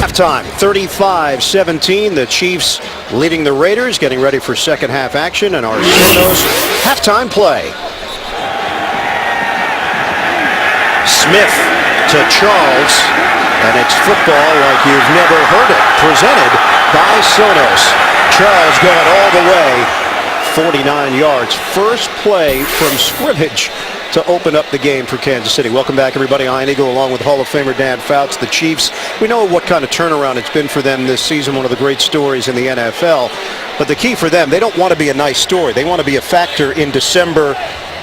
Halftime, 35-17. The Chiefs leading the Raiders, getting ready for second half action, and our Sonos halftime play. Smith to Charles, and it's football like you've never heard it, presented by Sonos. Charles going all the way, 49 yards. First play from scrimmage to open up the game for Kansas City. Welcome back, everybody. Ian Eagle along with Hall of Famer Dan Fouts. The Chiefs, we know what kind of turnaround it's been for them this season, one of the great stories in the NFL. But the key for them, they don't want to be a nice story. They want to be a factor in December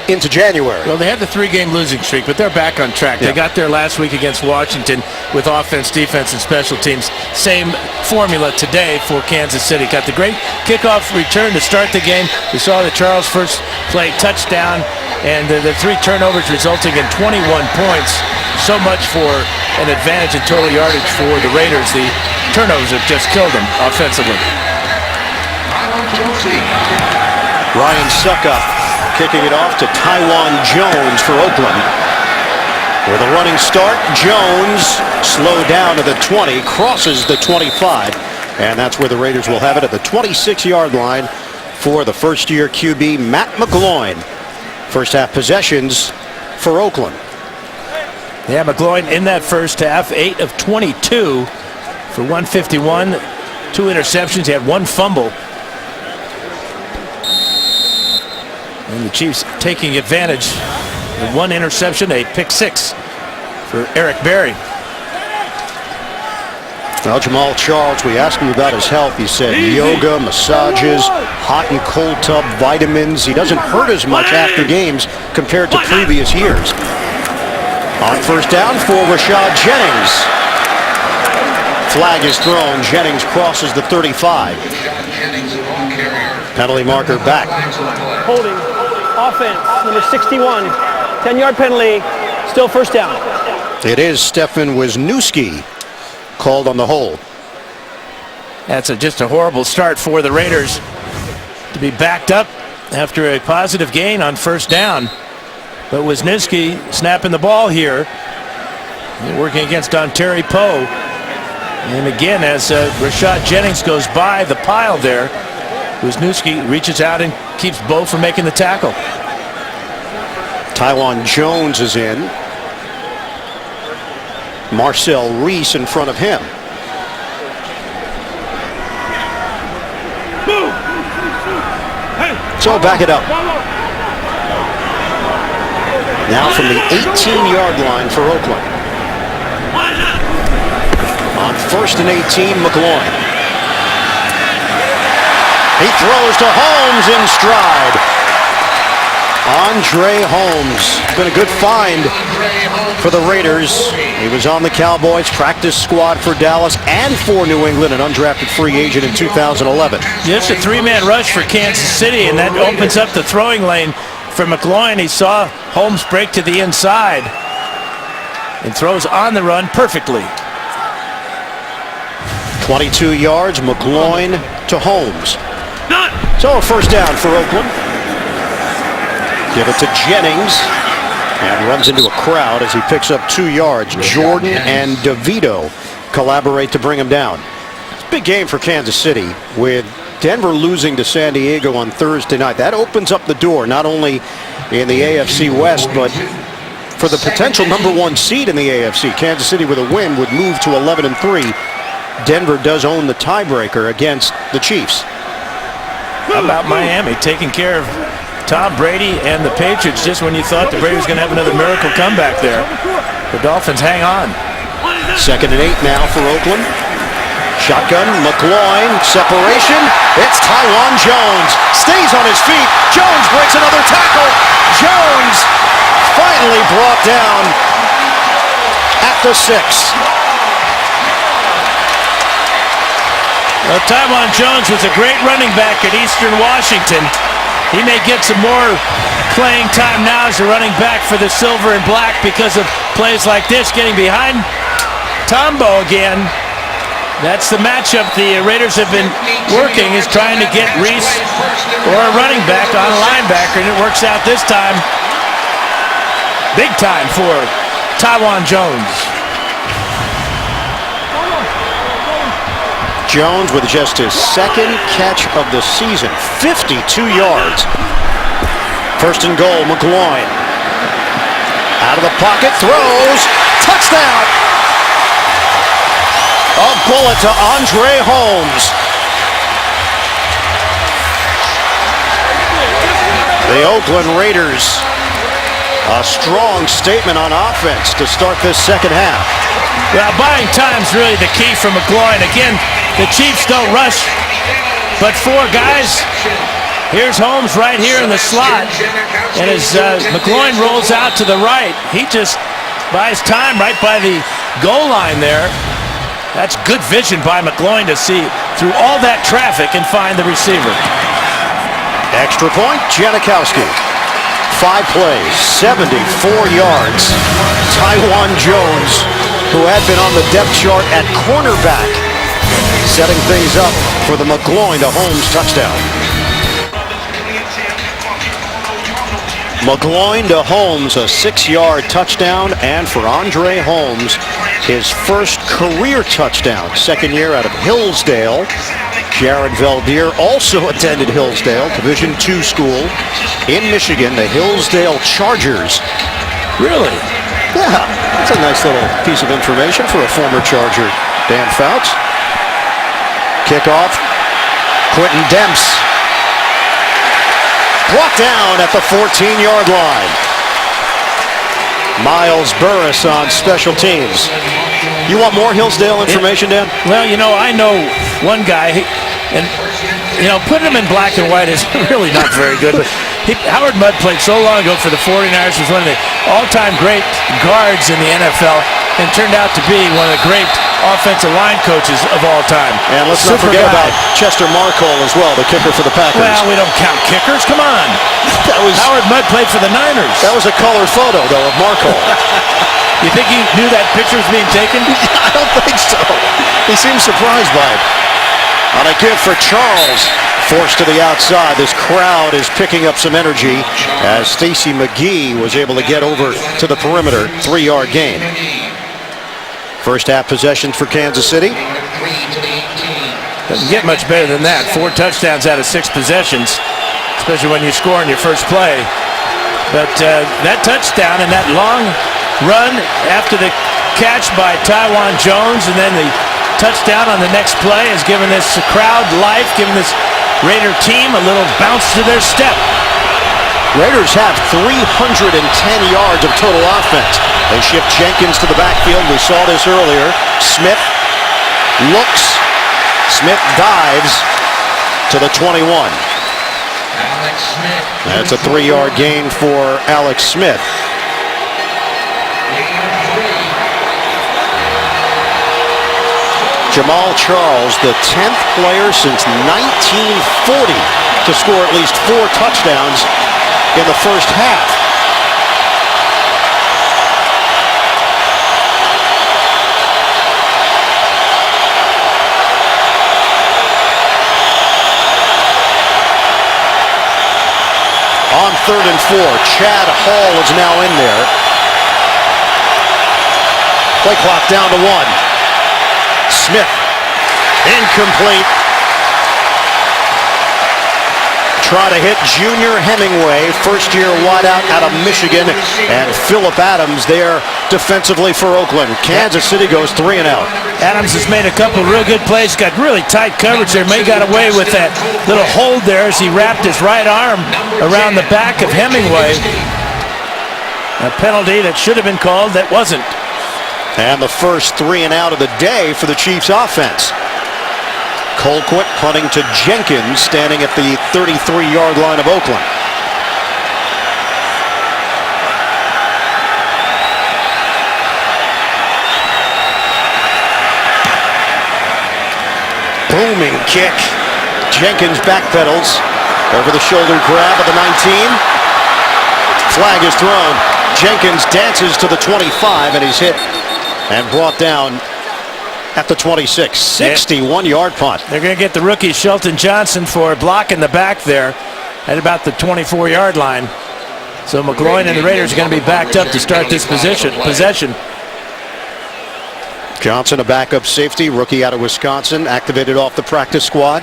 into January. Well, they had the 3-game losing streak, but they're back on track. They got there last week against Washington with offense, defense, and special teams. Same formula today for Kansas City. Got the great kickoff return to start the game. We saw the Charles first play touchdown, and the 3 turnovers resulting in 21 points. So much for an advantage in total yardage for the Raiders. The turnovers have just killed them offensively. Ryan Suckup kicking it off to Taiwan Jones for Oakland. With a running start, Jones slowed down to the 20, crosses the 25, and that's where the Raiders will have it at the 26-yard line for the first-year QB, Matt McGloin. First half possessions for Oakland. Yeah, McGloin in that first half, 8 of 22 for 151, 2 interceptions. He had 1 fumble. And the Chiefs taking advantage of 1 interception, a pick 6 for Eric Berry. Well, Jamaal Charles, we asked him about his health. He said yoga, massages, hot and cold tub, vitamins. He doesn't hurt as much after games compared to previous years. On first down for Rashad Jennings. Flag is thrown. Jennings crosses the 35. Penalty marker back. Holding. Offense, number 61, 10-yard penalty, still first down. It is Stefan Wisniewski called on the hold. That's just a horrible start for the Raiders to be backed up after a positive gain on first down. But Wisniewski snapping the ball here, working against Dontari Poe. And again, as Rashad Jennings goes by the pile there, Wisniewski reaches out and keeps Bo from making the tackle. Taiwan Jones is in. Marcel Reese in front of him. So back it up. Now from the 18-yard line for Oakland. On first and 18, McGloin. He throws to Holmes in stride. Andre Holmes, been a good find for the Raiders. He was on the Cowboys practice squad for Dallas and for New England, an undrafted free agent in 2011. Just a 3-man rush for Kansas City, and that opens up the throwing lane for McGloin. He saw Holmes break to the inside and throws on the run perfectly. 22 yards, McGloin to Holmes. So a first down for Oakland. Give it to Jennings, and runs into a crowd as he picks up 2 yards. Jordan and DeVito collaborate to bring him down. It's a big game for Kansas City with Denver losing to San Diego on Thursday night. That opens up the door not only in the AFC West, but for the potential #1 seed in the AFC. Kansas City with a win would move to 11-3. Denver does own the tiebreaker against the Chiefs. How about Miami taking care of Tom Brady and the Patriots just when you thought the Brady's going to have another miracle comeback there? The Dolphins hang on. 2nd and 8 now for Oakland. Shotgun, McGloin, separation. It's Taiwan Jones. Stays on his feet. Jones breaks another tackle. Jones finally brought down at the 6. Well, Taiwan Jones was a great running back at Eastern Washington. He may get some more playing time now as a running back for the silver and black because of plays like this, getting behind Tombo again. That's the matchup the Raiders have been working, is trying to get Reese or a running back on a linebacker, and it works out this time. Big time for Taiwan Jones. Jones with just his second catch of the season, 52 yards. First and goal, McGloin. Out of the pocket, throws, touchdown. A bullet to Andre Holmes. The Oakland Raiders, a strong statement on offense to start this second half. Well, buying time's really the key for McGloin. Again, the Chiefs don't rush, but four guys. Here's Holmes right here in the slot, and as McGloin rolls out to the right, he just buys time right by the goal line there. That's good vision by McGloin to see through all that traffic and find the receiver. Extra point, Janikowski. 5 plays, 74 yards. Taiwan Jones, who had been on the depth chart at cornerback, setting things up for the McGloin to Holmes touchdown. McGloin to Holmes, a 6-yard touchdown, and for Andre Holmes, his first career touchdown. Second year out of Hillsdale. Jared Valdir also attended Hillsdale, Division II school in Michigan, the Hillsdale Chargers. Really? Yeah, that's a nice little piece of information for a former Charger, Dan Fouts. Kickoff, Quentin Demps. Brought down at the 14-yard line. Miles Burris on special teams. You want more Hillsdale information, Dan? Well, you know, I know one guy, and, you know, putting him in black and white is really not very good, but Howard Mudd played so long ago for the 49ers, was one of the all-time great guards in the NFL, and turned out to be one of the great offensive line coaches of all time. And let's not forget about Chester Marcol as well, the kicker for the Packers. Well, we don't count kickers. Come on. Howard Mudd played for the Niners. That was a color photo, though, of Marcol. You think he knew that picture was being taken? I don't think so. He seems surprised by it. On a give for Charles, forced to the outside. This crowd is picking up some energy as Stacy McGee was able to get over to the perimeter. 3-yard gain. First half possessions for Kansas City. Doesn't get much better than that. 4 touchdowns out of 6 possessions, especially when you score in your first play. But that touchdown and that long run after the catch by Taiwan Jones and then the touchdown on the next play has given this crowd life, given this Raider team a little bounce to their step. Raiders have 310 yards of total offense. They shift Jenkins to the backfield. We saw this earlier. Smith looks. Smith dives to the 21. That's a 3-yard gain for Alex Smith. Jamaal Charles, the 10th player since 1940 to score at least 4 touchdowns in the first half. On 3rd and 4, Chad Hall is now in there. Play clock down to 1. Smith, incomplete. Try to hit Junior Hemingway, first-year wideout out of Michigan, and Phillip Adams there defensively for Oakland. Kansas City goes 3 and out. Adams has made a couple real good plays. Got really tight coverage there. May got away with that little hold there as he wrapped his right arm around the back of Hemingway. A penalty that should have been called that wasn't. And the first 3 and out of the day for the Chiefs offense. Colquitt punting to Jenkins, standing at the 33-yard line of Oakland. Booming kick. Jenkins backpedals. Over the shoulder grab at the 19. Flag is thrown. Jenkins dances to the 25, and he's hit and brought down at the 26. 61-yard punt. They're going to get the rookie Shelton Johnson for blocking the back there at about the 24-yard line. So McGloin and the Raiders are going to be backed up to start this possession. Johnson, a backup safety, rookie out of Wisconsin, activated off the practice squad.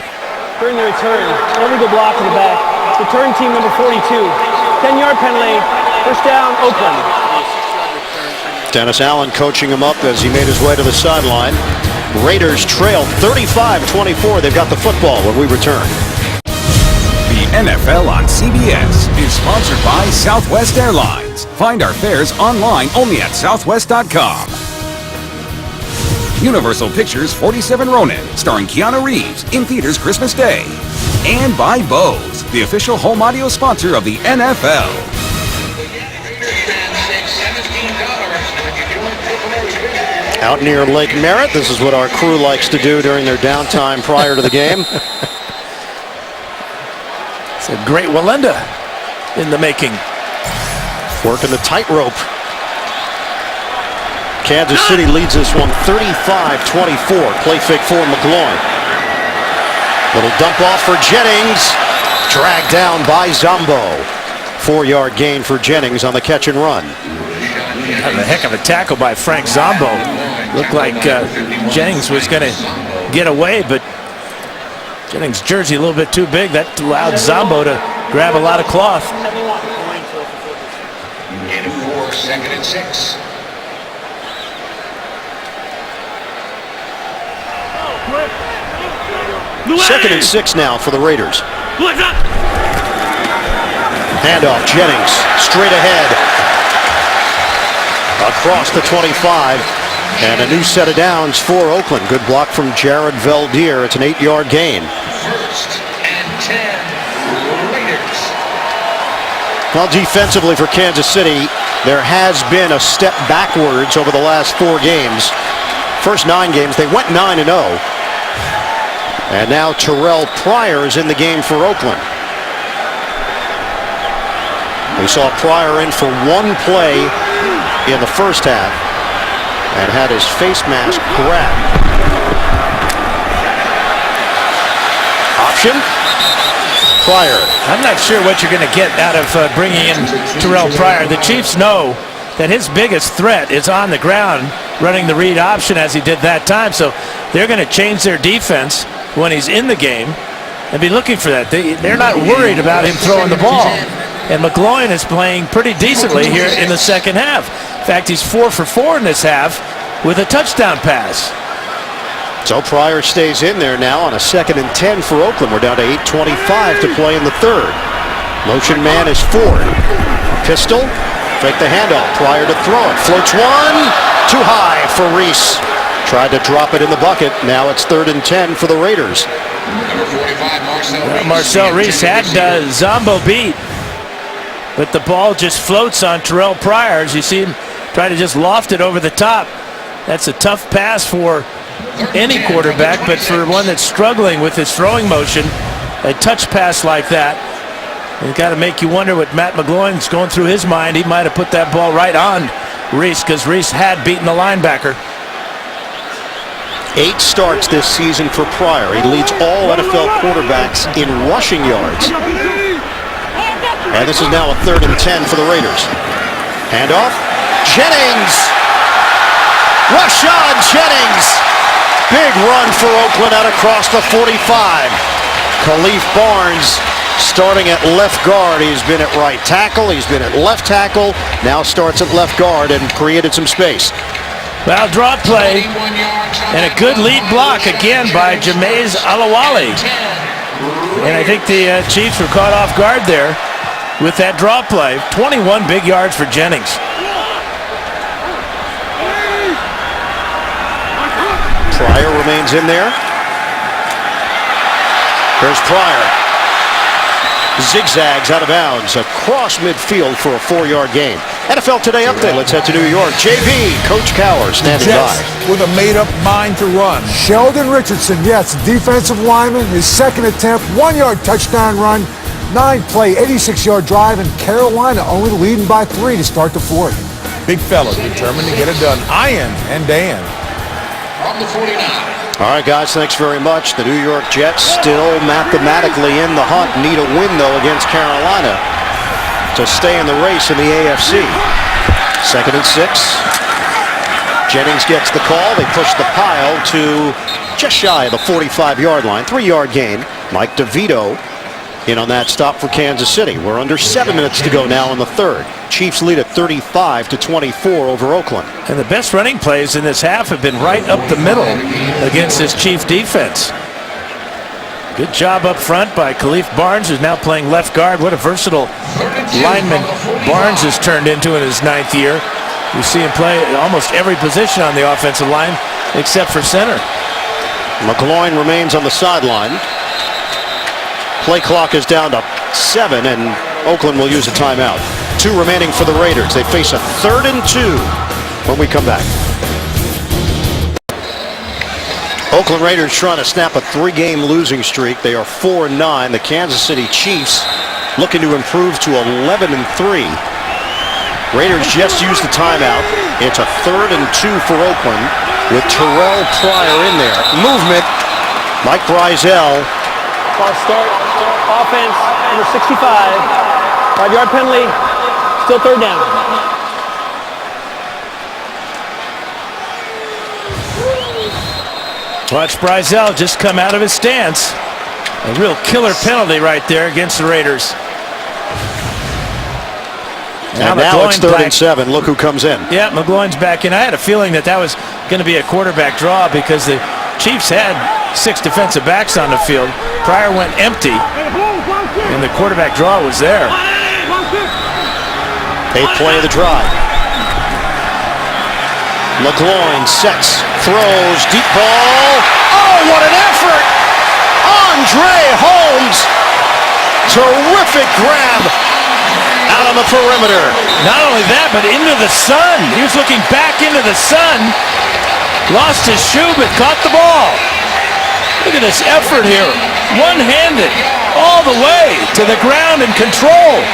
During the return, illegal block in the back. Return team number 42. 10-yard penalty. First down, Oakland. Dennis Allen coaching him up as he made his way to the sideline. Raiders trail 35-24. They've got the football when we return. The NFL on CBS is sponsored by Southwest Airlines. Find our fares online only at southwest.com. Universal Pictures 47 Ronin, starring Keanu Reeves, in theaters Christmas Day. And by Bose, the official home audio sponsor of the NFL. Out near Lake Merritt, this is what our crew likes to do during their downtime prior to the game. It's a great Walenda in the making. Working the tightrope. Kansas City leads this one 35-24. Play fake for McGloin. Little dump off for Jennings. Dragged down by Zombo. 4-yard gain for Jennings on the catch and run. That was a heck of a tackle by Frank Zombo. Looked like Jennings was going to get away, but Jennings' jersey a little bit too big. That allowed Zombo to grab a lot of cloth. Gain of 4, 2nd and 6. Second and 6 now for the Raiders. Handoff, Jennings, straight ahead. Across the 25. And a new set of downs for Oakland. Good block from Jared Valdir. It's an 8-yard gain. 1st and 10. Raiders. Well, defensively for Kansas City, there has been a step backwards over the last 4 games. First 9 games, they went 9-0. And now Terrell Pryor is in the game for Oakland. We saw Pryor in for 1 play in the first half and had his face mask grabbed. Option. Pryor. I'm not sure what you're going to get out of bringing in Terrell Pryor. The Chiefs know that his biggest threat is on the ground running the read option as he did that time. So they're going to change their defense when he's in the game and be looking for that. They're not worried about him throwing the ball. And McGloin is playing pretty decently here in the second half. In fact, he's 4 for 4 in this half with a touchdown pass. So Pryor stays in there now on a 2nd and 10 for Oakland. We're down to 8:25 to play in the third. Motion man is Ford. Pistol. Fake the handoff. Pryor to throw it. Floats one. Too high for Reese. Tried to drop it in the bucket. Now it's 3rd and 10 for the Raiders. Number 45, Marcel Reese. Marcel Reese had Zombo beat, but the ball just floats on Terrell Pryor as you see him try to just loft it over the top. That's a tough pass for any quarterback, but for one that's struggling with his throwing motion, a touch pass like that, it's got to make you wonder what Matt McGloin's going through his mind. He might have put that ball right on Reese because Reese had beaten the linebacker. 8 starts this season for Pryor. He leads all NFL quarterbacks in rushing yards. And this is now a 3rd and 10 for the Raiders. Handoff. Jennings. Rashad Jennings. Big run for Oakland out across the 45. Khalif Barnes starting at left guard. He's been at right tackle. He's been at left tackle. Now starts at left guard and created some space. Well, draw play and a good lead block again by Jameis Alawali. And I think the Chiefs were caught off guard there with that draw play. 21 big yards for Jennings. Pryor remains in there. Here's Pryor. Zigzags out of bounds across midfield for a 4-yard gain. NFL Today update. Let's head to New York. JB, Coach Cowher standing by. With a made-up mind to run. Sheldon Richardson, yes, defensive lineman, his 2nd attempt, 1-yard touchdown run, 9-play, 86-yard drive, and Carolina only leading by 3 to start the 4th. Big fella, determined to get it done. Ian and Dan. From the 49. All right, guys, thanks very much. The New York Jets still mathematically in the hunt. Need a win, though, against Carolina to stay in the race in the AFC. 2nd and 6. Jennings gets the call. They push the pile to just shy of the 45-yard line. 3-yard gain. Mike DeVito in on that stop for Kansas City. We're under 7 minutes to go now in the third. Chiefs lead at 35-24 over Oakland. And the best running plays in this half have been right up the middle against this Chief defense. Good job up front by Khalif Barnes, who's now playing left guard. What a versatile lineman Barnes has turned into in his 9th year. You see him play almost every position on the offensive line except for center. McGloin remains on the sideline. Play clock is down to 7, and Oakland will use a timeout. 2 remaining for the Raiders. They face a 3rd and 2 when we come back. Oakland Raiders trying to snap a 3-game losing streak. They are 4-9. The Kansas City Chiefs looking to improve to 11-3. Raiders just used the timeout. It's a 3rd and 2 for Oakland with Terrell Pryor in there. Movement. Mike Brizell. False start. Offense, number 65. 5-yard penalty. Still 3rd down. Watch Brizell just come out of his stance. A real killer penalty right there against the Raiders. And now it's 3rd and 7. Look who comes in. Yeah, McGloin's back in. I had a feeling that was going to be a quarterback draw because the Chiefs had 6 defensive backs on the field. Pryor went empty, and the quarterback draw was there. 8th play of the drive. McGloin sets, throws, deep ball. Oh, what an effort! Andre Holmes. Terrific grab out on the perimeter. Not only that, but into the sun. He was looking back into the sun. Lost his shoe, but caught the ball. Look at this effort here. One-handed all the way to the ground and control.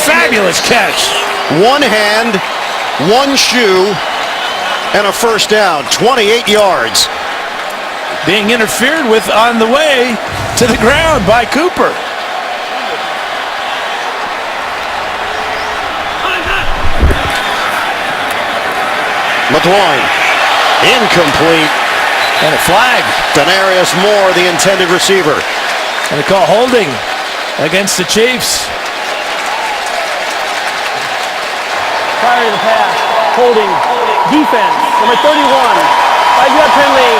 Fabulous catch. One hand, one shoe, and a first down. 28 yards. Being interfered with on the way to the ground by Cooper. McGloin, incomplete. And a flag. Denarius Moore, the intended receiver. And a call holding against the Chiefs. Prior to the pass, holding, defense, number 31. 5-yard penalty,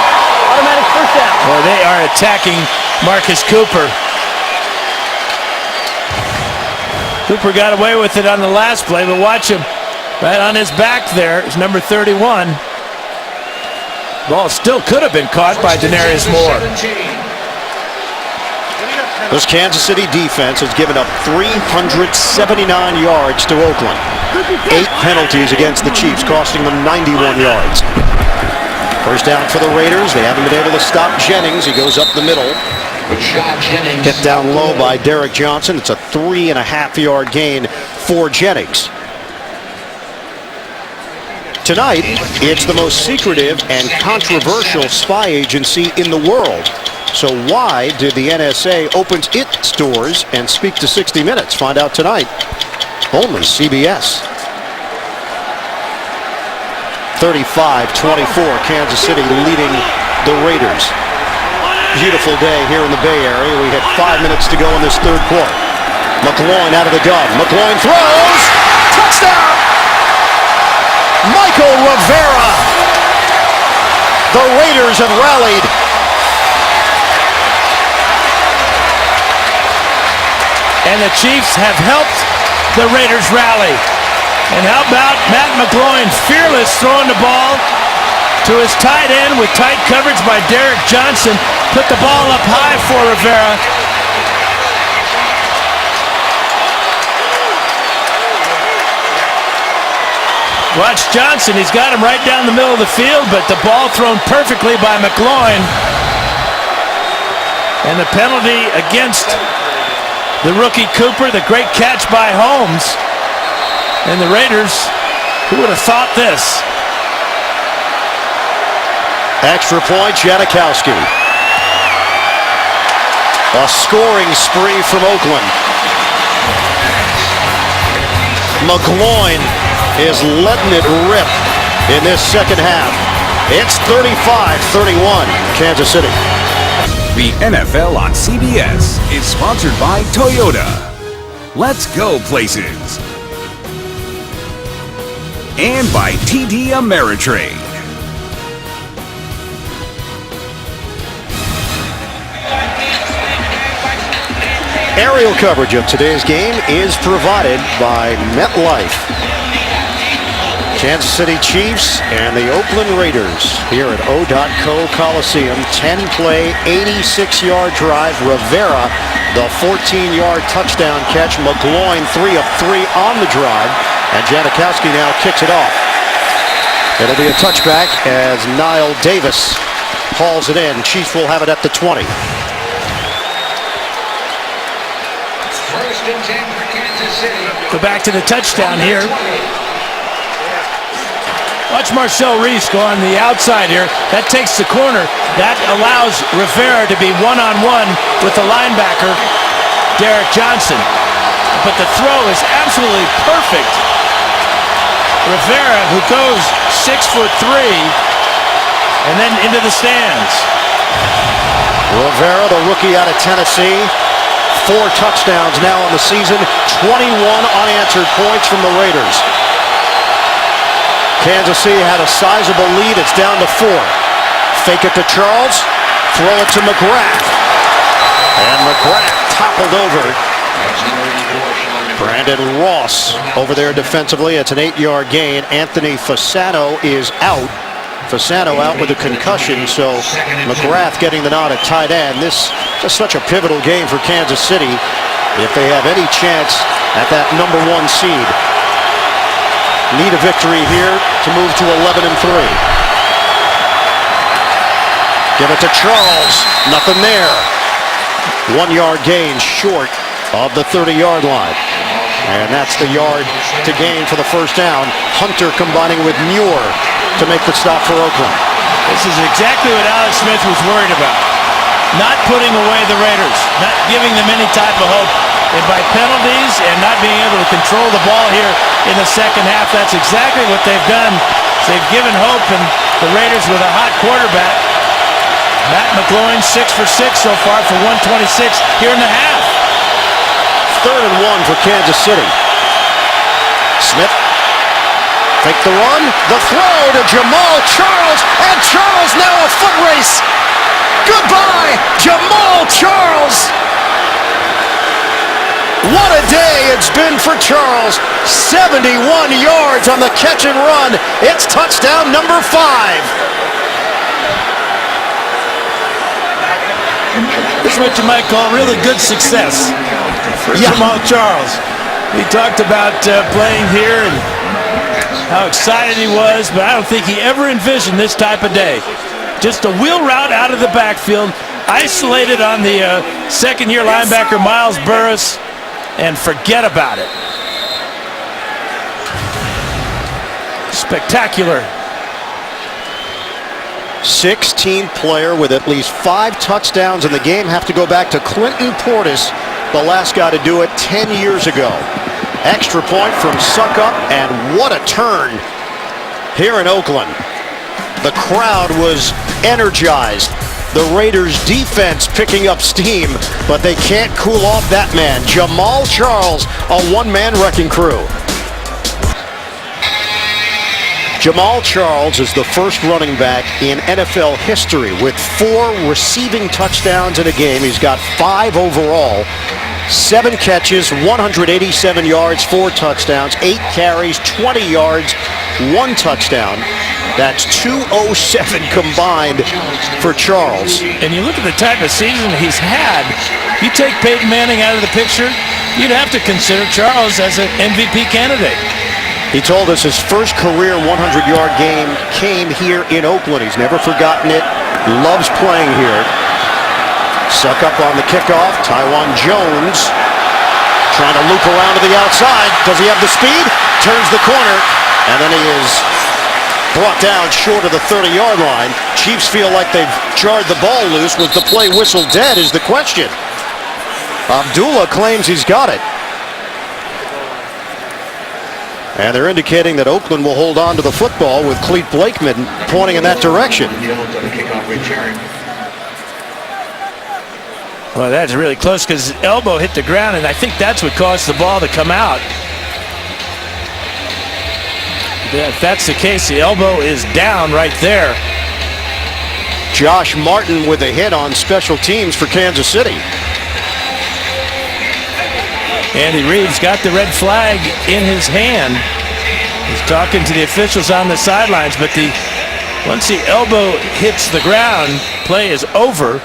automatic first down. Well, they are attacking Marcus Cooper. Cooper got away with it on the last play, but watch him. Right on his back there is number 31. Ball still could have been caught by Denarius Moore. This Kansas City defense has given up 379 yards to Oakland. 8 penalties against the Chiefs, costing them 91 yards. First down for the Raiders. They haven't been able to stop Jennings. He goes up the middle. Hit down low by Derek Johnson. It's a 3.5-yard gain for Jennings. Tonight, it's the most secretive and controversial spy agency in the world. So why did the NSA open its doors and speak to 60 Minutes? Find out tonight. Only CBS. 35-24, Kansas City leading the Raiders. Beautiful day here in the Bay Area. We had 5 minutes to go in this third quarter. McGloin out of the gun. McGloin throws. Touchdown! Michael Rivera. The Raiders have rallied. And the Chiefs have helped the Raiders rally. And how about Matt McGloin, fearless, throwing the ball to his tight end with tight coverage by Derek Johnson. Put the ball up high for Rivera. Watch Johnson, he's got him right down the middle of the field, but the ball thrown perfectly by McGloin. And the penalty against the rookie Cooper, the great catch by Holmes. And the Raiders, who would have thought this? Extra point, Janikowski. A scoring spree from Oakland. McGloin is letting it rip. in this second half. It's 35-31, Kansas City. The NFL on CBS is sponsored by Toyota. Let's go places. And by TD Ameritrade. Aerial coverage of today's game is provided by MetLife. Kansas City Chiefs and the Oakland Raiders here at O.Co Coliseum. 10-play, 86-yard drive. Rivera, the 14-yard touchdown catch. McGloin, 3 of 3 on the drive. And Janikowski now kicks it off. It'll be a touchback as Niall Davis hauls it in. Chiefs will have it at the 20. First and 10 for Kansas City. Go back to the touchdown here. Watch Marcel Reese go on the outside here. That takes the corner. That allows Rivera to be one-on-one with the linebacker, Derek Johnson. But the throw is absolutely perfect. Rivera, who goes 6'3", and then into the stands. Rivera, the rookie out of Tennessee. 4 touchdowns now on the season. 21 unanswered points from the Raiders. Kansas City had a sizable lead. It's down to 4. Fake it to Charles. Throw it to McGrath. And McGrath toppled over. Brandon Ross over there defensively. It's an 8-yard gain. Anthony Fasano is out. Fasano out with a concussion, so McGrath getting the nod at tight end. This is such a pivotal game for Kansas City if they have any chance at that number 1 seed. Need a victory here to move to 11-3. Give it to Charles. Nothing there. 1-yard gain short of the 30-yard line. And that's the yard to gain for the first down. Hunter combining with Muir to make the stop for Oakland. This is exactly what Alex Smith was worried about. Not putting away the Raiders. Not giving them any type of hope. And by penalties and not being able to control the ball here in the second half, that's exactly what they've done. They've given hope, and the Raiders with a hot quarterback. Matt McGloin 6 for 6 so far for 126 here in the half. 3rd and 1 for Kansas City. Smith. Fake the run. The throw to Jamaal Charles. And Charles now a foot race. Goodbye, Jamaal Charles. What a day it's been for Charles. 71 yards on the catch and run. It's touchdown number 5. This is what you might call really good success for Jamaal Charles. He talked about playing here and how excited he was, but I don't think he ever envisioned this type of day. Just a wheel route out of the backfield, isolated on the second-year linebacker Miles Burris, and forget about it. Spectacular. 16th player with at least 5 touchdowns in the game. Have to go back to Clinton Portis, the last guy to do it 10 years ago. Extra point from Suckup, and what a turn here in Oakland. The crowd was energized. The Raiders defense picking up steam, but they can't cool off that man. Jamaal Charles, a one-man wrecking crew. Jamaal Charles is the first running back in NFL history with 4 receiving touchdowns in a game. He's got 5 overall. 7 catches, 187 yards, 4 touchdowns, 8 carries, 20 yards, 1 touchdown. That's 207 combined for Charles. And you look at the type of season he's had. You take Peyton Manning out of the picture, you'd have to consider Charles as an MVP candidate. He told us his first career 100-yard game came here in Oakland. He's never forgotten it. Loves playing here. Suck up on the kickoff. Tywan Jones trying to loop around to the outside. Does he have the speed? Turns the corner, and then he is brought down short of the 30-yard line. Chiefs feel like they've jarred the ball loose. Was the play whistle dead is the question. Abdullah claims he's got it. And they're indicating that Oakland will hold on to the football with Clete Blakeman pointing in that direction. Well, that's really close because his elbow hit the ground, and I think that's what caused the ball to come out. If that's the case, the elbow is down right there. Josh Martin with a hit on special teams for Kansas City. Andy Reid's got the red flag in his hand. He's talking to the officials on the sidelines, but once the elbow hits the ground, play is over.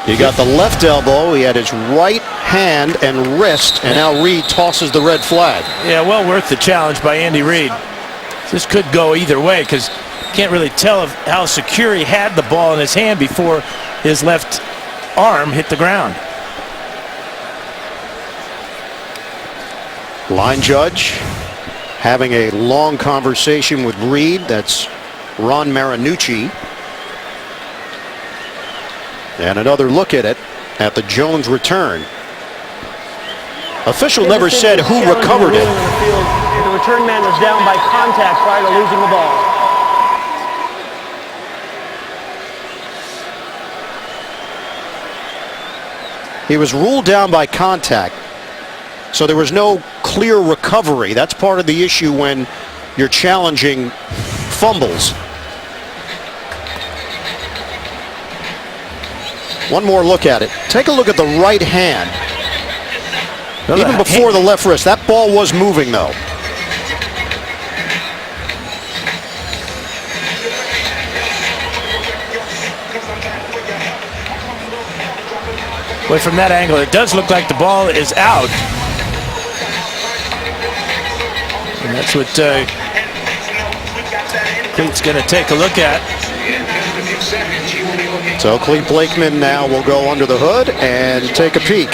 He got the left elbow, he had his right hand and wrist, and now Reid tosses the red flag. Yeah, well worth the challenge by Andy Reid. This could go either way because you can't really tell how secure he had the ball in his hand before his left arm hit the ground. Line judge having a long conversation with Reid. That's Ron Marinucci. And another look at it at the Jones return. Official never said who recovered it. The return man was down by contact prior to losing the ball. He was ruled down by contact. So there was no clear recovery. That's part of the issue when you're challenging fumbles. One more look at it. Take a look at the right hand. Even before the left wrist. That ball was moving, though. But from that angle, it does look like the ball is out. And that's what Clete's going to take a look at. So Clete Blakeman now will go under the hood and take a peek.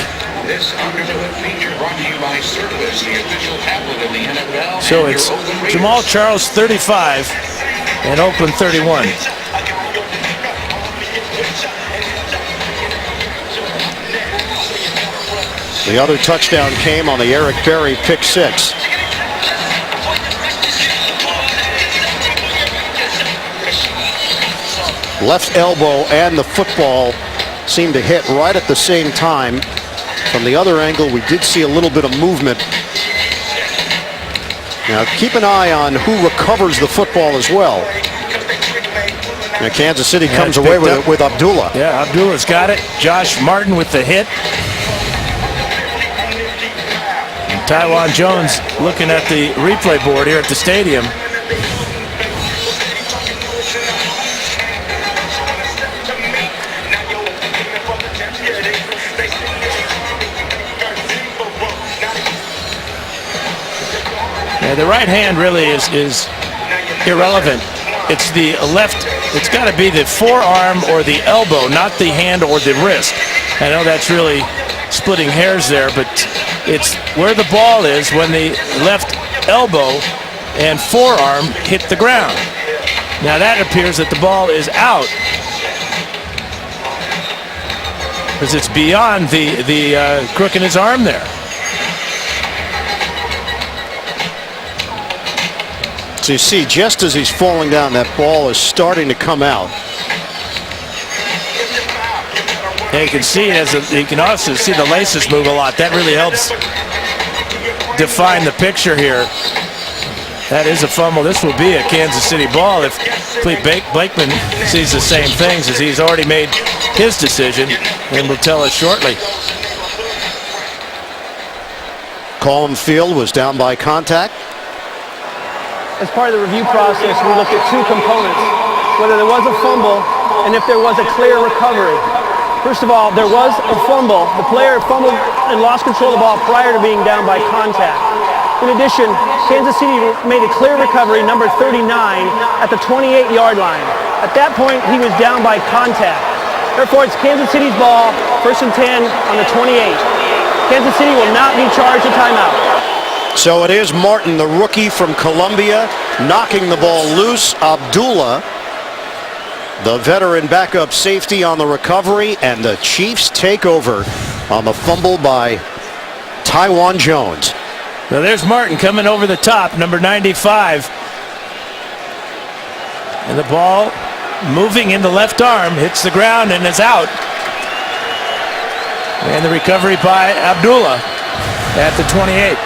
So it's Jamaal Charles 35 and Oakland 31. The other touchdown came on the Eric Berry pick six. Left elbow and the football seemed to hit right at the same time. From the other angle, we did see a little bit of movement. Now keep an eye on who recovers the football as well. Now Kansas City comes away with it with Abdullah. Yeah, Abdullah's got it. Josh Martin with the hit. And Taiwan Jones looking at the replay board here at the stadium. Yeah, the right hand really is irrelevant. It's the left. It's got to be the forearm or the elbow, not the hand or the wrist. I know that's really splitting hairs there, but it's where the ball is when the left elbow and forearm hit the ground. Now that appears that the ball is out because it's beyond the crook in his arm there. So you see, just as he's falling down, that ball is starting to come out. Yeah, you can see it you can also see the laces move a lot. That really helps define the picture here. That is a fumble. This will be a Kansas City ball if Clete Blakeman sees the same things, as he's already made his decision and will tell us shortly. Colin Field was down by contact. As part of the review process, we looked at two components, whether there was a fumble and if there was a clear recovery. First of all, there was a fumble. The player fumbled and lost control of the ball prior to being down by contact. In addition, Kansas City made a clear recovery, number 39, at the 28-yard line. At that point, he was down by contact. Therefore, it's Kansas City's ball, 1st and 10 on the 28. Kansas City will not be charged a timeout. So it is Martin, the rookie from Columbia, knocking the ball loose. Abdullah, the veteran backup safety, on the recovery, and the Chiefs take over on the fumble by Taiwan Jones. Well, there's Martin coming over the top, number 95. And the ball moving in the left arm, hits the ground and is out. And the recovery by Abdullah at the 28.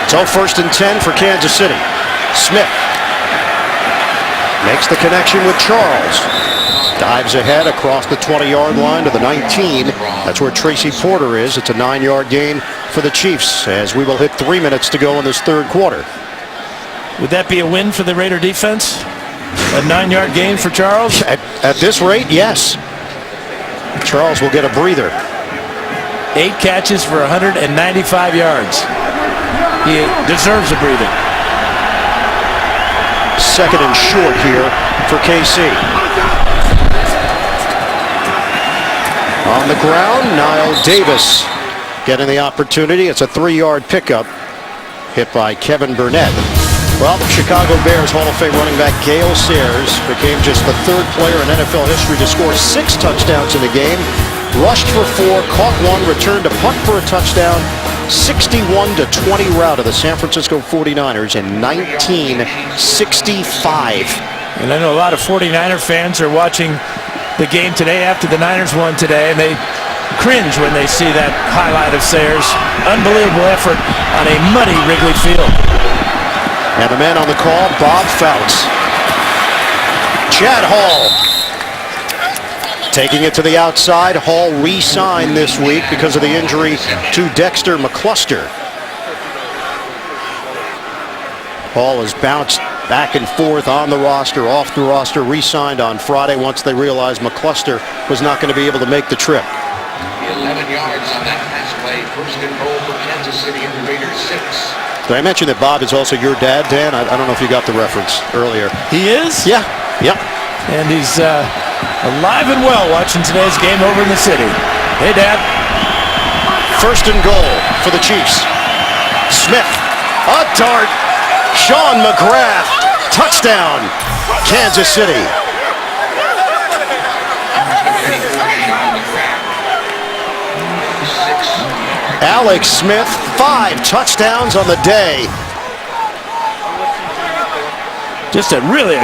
So 1st and 10 for Kansas City. Smith makes the connection with Charles. Dives ahead across the 20-yard line to the 19. That's where Tracy Porter is. It's a 9-yard gain for the Chiefs as we will hit 3 minutes to go in this third quarter. Would that be a win for the Raider defense? A 9-yard gain for Charles? At this rate, yes. Charles will get a breather. 8 catches for 195 yards. He deserves a breather. 2nd and short here for KC. On the ground, Niall Davis getting the opportunity. It's a 3-yard pickup. Hit by Kevin Burnett. Well, Chicago Bears Hall of Fame running back Gale Sayers became just the 3rd player in NFL history to score 6 touchdowns in a game. Rushed for 4, caught 1, returned to punt for a touchdown. 61-20 rout of the San Francisco 49ers in 1965. And I know a lot of 49er fans are watching the game today after the Niners won today, and they cringe when they see that highlight of Sayers. Unbelievable effort on a muddy Wrigley Field. And the man on the call, Bob Fouts. Chad Hall taking it to the outside. Hall re-signed this week because of the injury to Dexter McCluster. Hall has bounced back and forth on the roster, off the roster, re-signed on Friday once they realized McCluster was not going to be able to make the trip. 11 yards on that pass play. 1st and goal for Kansas City and the Raiders 6. Did I mention that Bob is also your dad, Dan? I don't know if you got the reference earlier. He is? Yeah. Yep. And he's alive and well watching today's game over in the city. Hey, Dad. 1st and goal for the Chiefs. Smith, a dart. Sean McGrath, touchdown, Kansas City. Alex Smith, 5 touchdowns on the day. Just a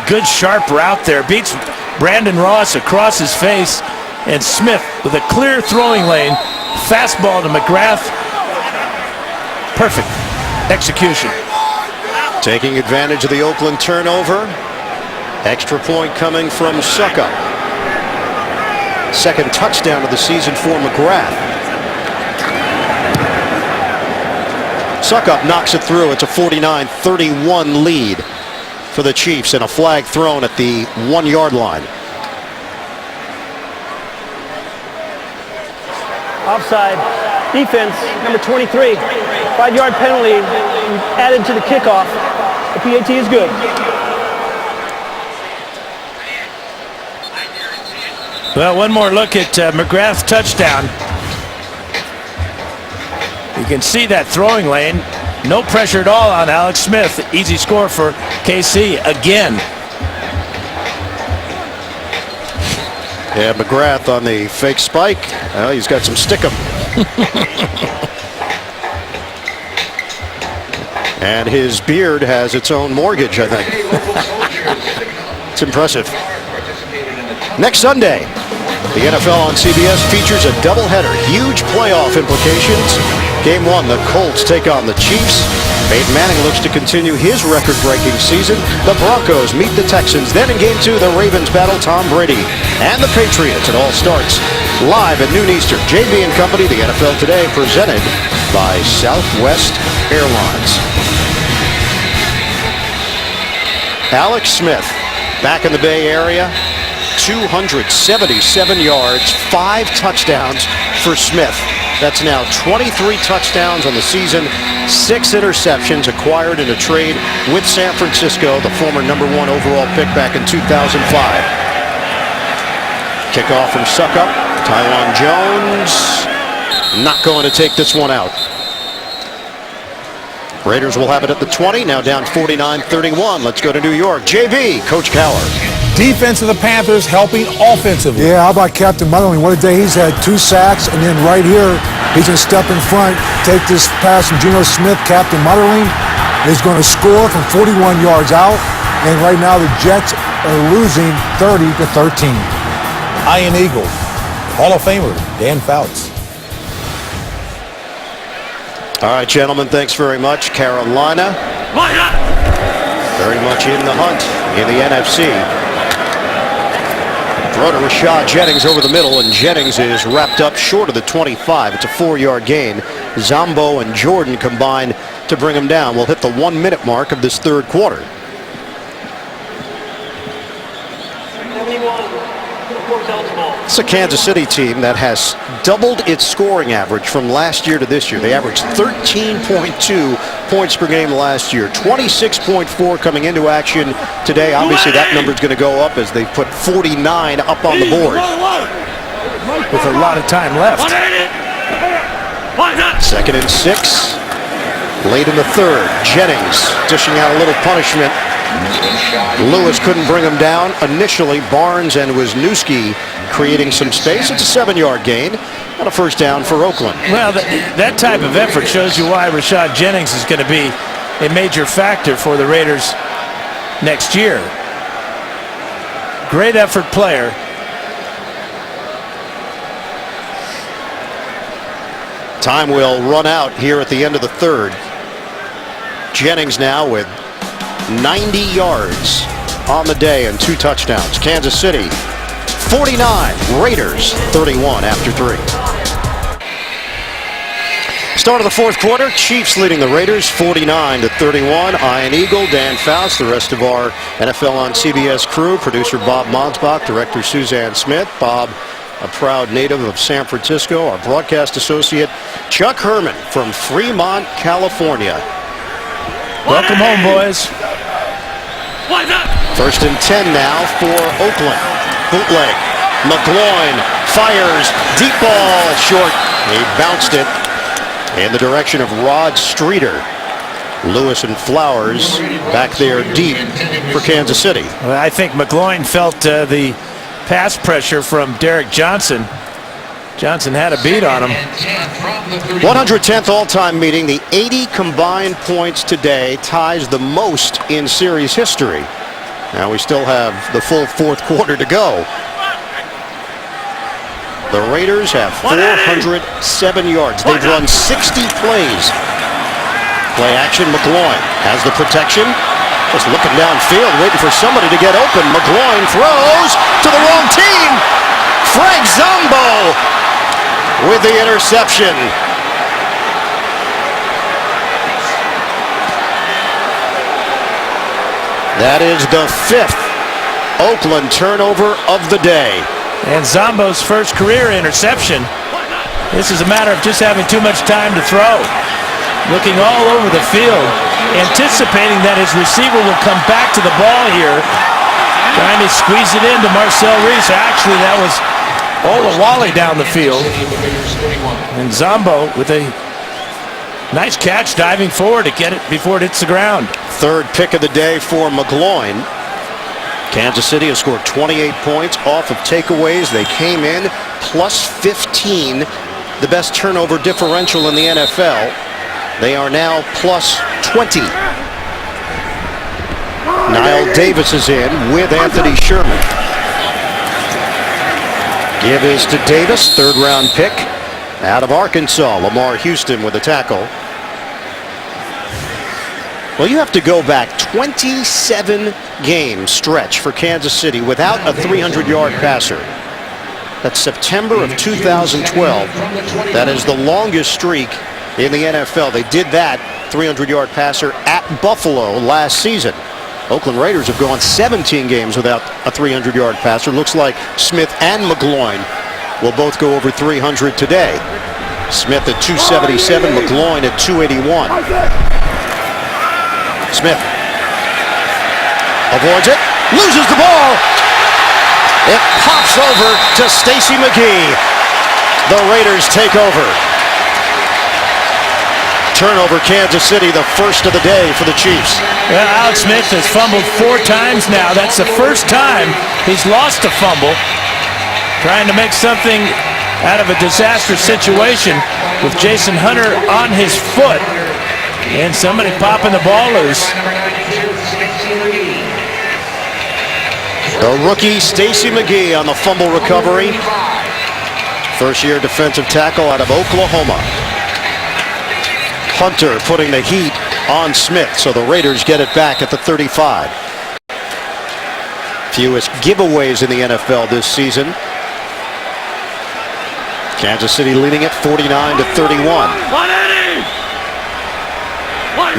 good sharp route there. Beats Brandon Ross across his face. And Smith with a clear throwing lane. Fastball to McGrath. Perfect execution. Taking advantage of the Oakland turnover. Extra point coming from Suckup. 2nd touchdown of the season for McGrath. Suckup knocks it through. It's a 49-31 lead for the Chiefs, and a flag thrown at the 1-yard line. Offside. Defense, number 23. 5-yard penalty added to the kickoff. The PAT is good. Well, one more look at McGrath's touchdown. You can see that throwing lane. No pressure at all on Alex Smith. Easy score for KC again. Yeah, McGrath on the fake spike. Well, he's got some stickum. And his beard has its own mortgage, I think. It's impressive. Next Sunday, the NFL on CBS features a doubleheader. Huge playoff implications. Game 1, the Colts take on the Chiefs. Peyton Manning looks to continue his record-breaking season. The Broncos meet the Texans. Then in Game 2, the Ravens battle Tom Brady and the Patriots. It all starts live at noon Eastern. JB and Company, the NFL Today, presented by Southwest Airlines. Alex Smith, back in the Bay Area, 277 yards, 5 touchdowns for Smith. That's now 23 touchdowns on the season, 6 interceptions acquired in a trade with San Francisco, the former #1 overall pick back in 2005. Kickoff from Suckup. Tywan Jones not going to take this one out. Raiders will have it at the 20, now down 49-31. Let's go to New York. JB, Coach Cowher. Defense of the Panthers helping offensively. Yeah, how about Captain Motherling? What a day he's had. 2 sacks, and then right here, He's going to step in front, take this pass from Geno Smith, Captain Mutterling. He's going to score from 41 yards out. And right now the Jets are losing 30-13. Iron Eagle, Hall of Famer, Dan Fouts. All right, gentlemen, thanks very much. Carolina very much in the hunt in the NFC. Throw to Rashad Jennings over the middle, and Jennings is wrapped up short of the 25. It's a 4-yard gain. Zombo and Jordan combined to bring him down. We'll hit the 1-minute mark of this third quarter. It's a Kansas City team that has doubled its scoring average from last year to this year. They averaged 13.2 points per game last year, 26.4 coming into action today. Obviously, that number is going to go up as they put 49 up on the board. With a lot of time left. 2nd and 6. Late in the third. Jennings dishing out a little punishment. Lewis couldn't bring him down. Initially, Barnes and Wisniewski creating some space. It's a 7-yard gain and a first down for Oakland. Well, that type of effort shows you why Rashad Jennings is going to be a major factor for the Raiders next year. Great effort player. Time will run out here at the end of the third. Jennings now with 90 yards on the day and 2 touchdowns. Kansas City 49, Raiders 31 after 3. Start of the fourth quarter, Chiefs leading the Raiders 49-31. Iron Eagle, Dan Fouts, the rest of our NFL on CBS crew, producer Bob Monsbach, director Suzanne Smith, Bob, a proud native of San Francisco, our broadcast associate Chuck Herman from Fremont, California. Welcome home, boys. 1st and 10 now for Oakland. Bootleg. McGloin fires. Deep ball short. He bounced it in the direction of Rod Streeter. Lewis and Flowers back there deep for Kansas City. Well, I think McGloin felt the pass pressure from Derek Johnson. Johnson had a beat on him. 110th all-time meeting. The 80 combined points today ties the most in series history. Now we still have the full fourth quarter to go. The Raiders have 407 yards. They've run 60 plays. Play action, McGloin has the protection. Just looking downfield, waiting for somebody to get open. McGloin throws to the wrong team. Frank Zombo with the interception. That is the 5th Oakland turnover of the day. And Zombo's first career interception. This is a matter of just having too much time to throw. Looking all over the field, anticipating that his receiver will come back to the ball here. Trying to squeeze it into Marcel Reese. Actually, that was Olawale down the field. And Zombo with a nice catch, diving forward to get it before it hits the ground. 3rd pick of the day for McGloin. Kansas City has scored 28 points off of takeaways. They came in plus 15, the best turnover differential in the NFL. They are now plus 20. Niall Davis is in with Anthony Sherman. Give is to Davis, 3rd-round pick out of Arkansas. Lamar Houston with a tackle. Well, you have to go back 27-game stretch for Kansas City without a 300-yard passer. That's September of 2012. That is the longest streak in the NFL. They did that 300-yard passer at Buffalo last season. Oakland Raiders have gone 17 games without a 300-yard passer. Looks like Smith and McGloin will both go over 300 today. Smith at 277, McGloin at 281. Smith avoids it, loses the ball. It pops over to Stacy McGee. The Raiders take over. Turnover, Kansas City, the first of the day for the Chiefs. Well, Alex Smith has fumbled 4 times now. That's the first time he's lost a fumble. Trying to make something out of a disastrous situation with Jason Hunter on his foot and somebody popping the ball loose. The rookie Stacy McGee on the fumble recovery. First-year defensive tackle out of Oklahoma. Hunter putting the heat on Smith, so the Raiders get it back at the 35. Fewest giveaways in the NFL this season. Kansas City leading it 49-31.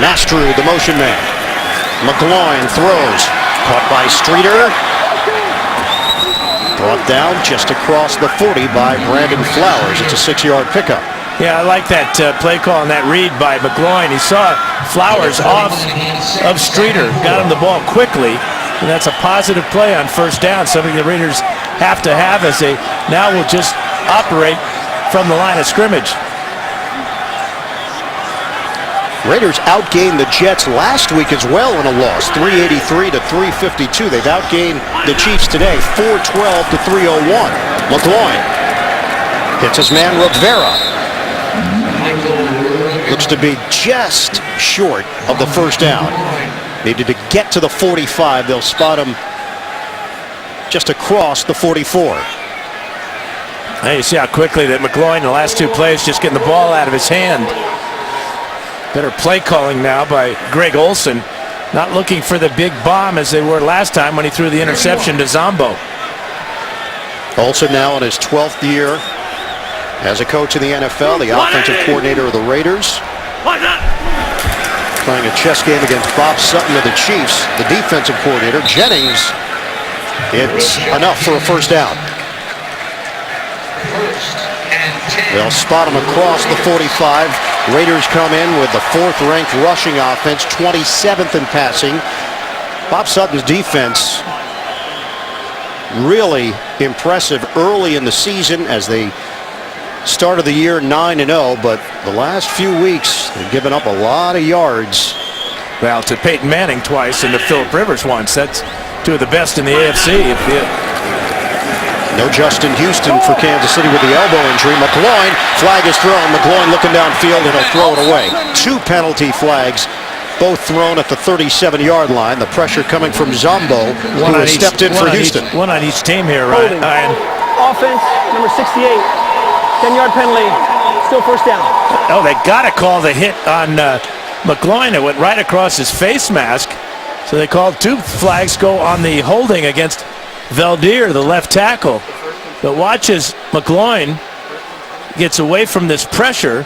Mastru, the motion man. McGloin throws. Caught by Streeter. Brought down just across the 40 by Brandon Flowers. It's a 6-yard pickup. Yeah, I like that play call and that read by McGloin. He saw Flowers off of Streeter, got him the ball quickly, and that's a positive play on first down, something the Raiders have to have as they now will just operate from the line of scrimmage. Raiders outgained the Jets last week as well in a loss, 383-352. They've outgained the Chiefs today, 412-301. McGloin hits his man Rivera. Looks to be just short of the first down. Needed to get to the 45. They'll spot him just across the 44. Hey, you see how quickly that McGloin in the last two plays just getting the ball out of his hand. Better play calling now by Greg Olsen. Not looking for the big bomb as they were last time when he threw the interception to Zombo. Olsen now in his 12th year as a coach in the NFL, the offensive coordinator of the Raiders. Playing a chess game against Bob Sutton of the Chiefs, the defensive coordinator. Jennings, it's enough for a first down. They'll spot him across the 45. Raiders come in with the 4th-ranked rushing offense, 27th in passing. Bob Sutton's defense really impressive early in the season as they started the year 9-0, but the last few weeks they've given up a lot of yards. Well, to Peyton Manning twice and to Phillip Rivers once. That's two of the best in the AFC. No Justin Houston for Kansas City with the elbow injury. McGloin, flag is thrown. McGloin looking downfield and he'll throw it away. 2 penalty flags, both thrown at the 37-yard line. The pressure coming from Zombo, who has stepped in for Houston. One on each team here, Ryan. Offense, number 68. 10-yard penalty, still first down. Oh, they got to call the hit on McGloin. It went right across his face mask. So they called 2 flags go on the holding against Valdir, the left tackle. But watch as McGloin gets away from this pressure.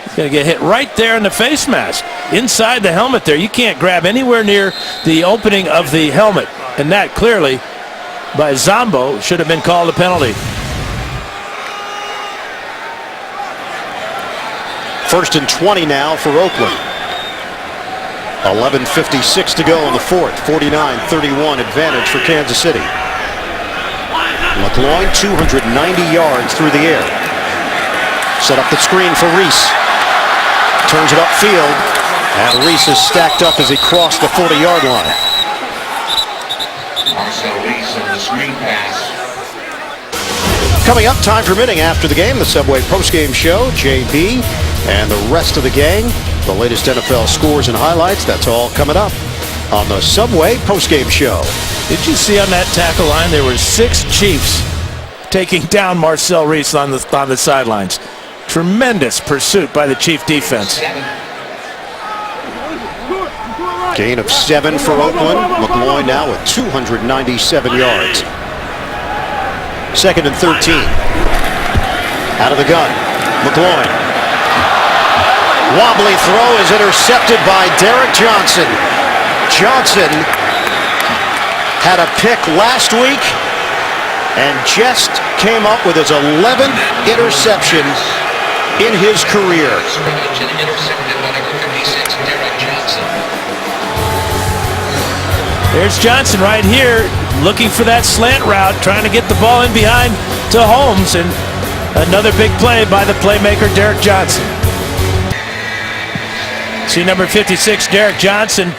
He's going to get hit right there in the face mask. Inside the helmet there. You can't grab anywhere near the opening of the helmet. And that clearly, by Zombo, should have been called a penalty. First and 20 now for Oakland. 11:56 to go in the 4th. 49-31 advantage for Kansas City. McGloin 290 yards through the air. Set up the screen for Reese. Turns it upfield. And Reese is stacked up as he crossed the 40-yard line. Reese on the screen pass. Coming up, time permitting, after the game, the Subway postgame show, JB and the rest of the gang. The latest NFL scores and highlights, that's all coming up on the Subway postgame show. Did you see on that tackle line, there were 6 Chiefs taking down Marcel Reese on the sidelines. Tremendous pursuit by the Chief defense. Gain of 7 for Oakland. McGloin now with 297 yards. 2nd and 13. Out of the gun. McGloin. Wobbly throw is intercepted by Derek Johnson. Johnson had a pick last week and just came up with his 11th interception in his career. There's Johnson right here looking for that slant route, trying to get the ball in behind to Holmes, and another big play by the playmaker Derek Johnson. See number 56, Derek Johnson,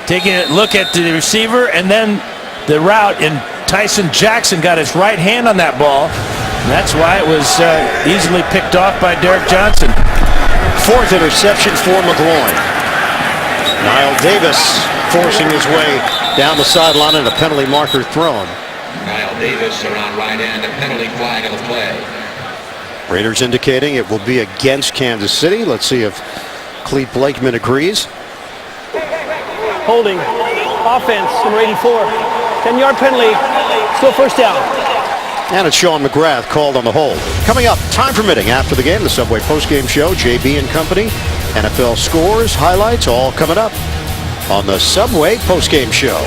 taking a look at the receiver and then the route, and Tyson Jackson got his right hand on that ball, and that's why it was easily picked off by Derek Johnson. Fourth interception for McGloin. Niall Davis forcing his way down the sideline and a penalty marker thrown. Niall Davis around right end, a penalty flag of the play. Raiders indicating it will be against Kansas City. Let's see if Clete Blakeman agrees. Holding. Offense, number 84. 10-yard penalty. Still first down. And it's Sean McGrath called on the hold. Coming up, time permitting, after the game, the Subway postgame show, JB and company, NFL scores, highlights, all coming up on the Subway postgame show.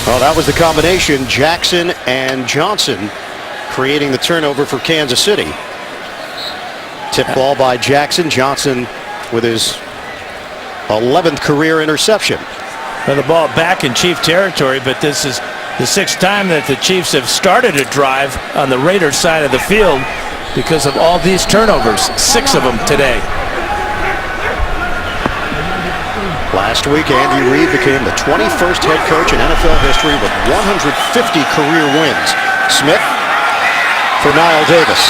Well, that was the combination, Jackson and Johnson, creating the turnover for Kansas City. Tip ball by Jackson. Johnson with his 11th career interception. Well, the ball back in Chief territory, but this is the sixth time that the Chiefs have started a drive on the Raiders side of the field because of all these turnovers. 6 of them today. Last week, Andy Reid became the 21st head coach in NFL history with 150 career wins. Smith for Niall Davis.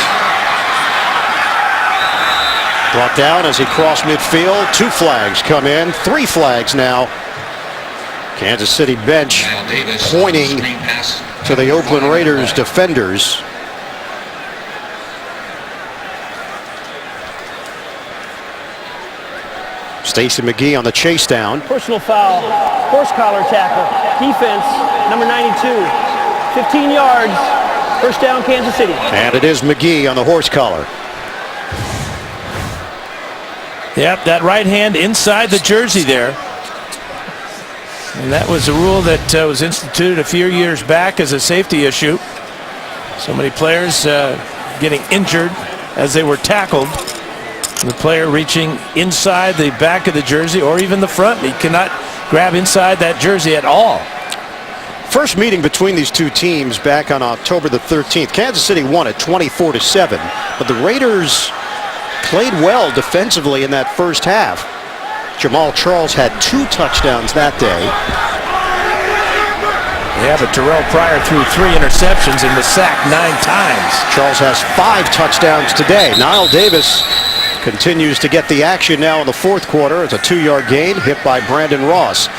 Brought down as he crossed midfield. 2 flags come in. 3 flags now. Kansas City bench pointing to the Oakland Raiders defenders. Stacey McGee on the chase down. Personal foul. Horse collar tackle. Defense, number 92. 15 yards. First down, Kansas City. And it is McGee on the horse collar. Yep, that right hand inside the jersey there. And that was a rule that was instituted a few years back as a safety issue. So many players getting injured as they were tackled. The player reaching inside the back of the jersey or even the front. He cannot grab inside that jersey at all. First meeting between these two teams back on October the 13th. Kansas City won it 24-7, but the Raiders played well defensively in that first half. Jamaal Charles had 2 touchdowns that day. Yeah, but Terrell Pryor threw 3 interceptions and was sacked 9 times. Charles has 5 touchdowns today. Niall Davis continues to get the action now in the fourth quarter. It's a 2-yard gain hit by Brandon Ross.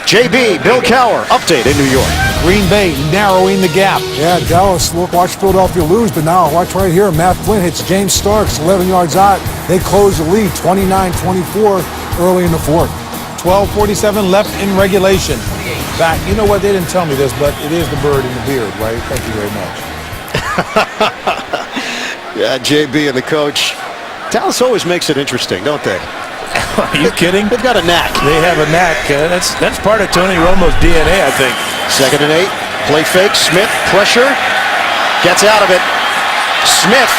JB, Bill Cowher, update in New York. Green Bay narrowing the gap. Yeah, Dallas, look, watch Philadelphia lose, but now watch right here. Matt Flynn hits James Starks 11 yards out. They close the lead 29-24 early in the fourth. 12:47 left in regulation. Back, you know what? They didn't tell me this, but it is the bird in the beard, right? Thank you very much. Yeah, JB and the coach. Dallas always makes it interesting, don't they? Are you kidding? They've got a knack. They have a knack. That's part of Tony Romo's DNA, I think. 2nd and 8. Play fake. Smith, pressure. Gets out of it. Smith.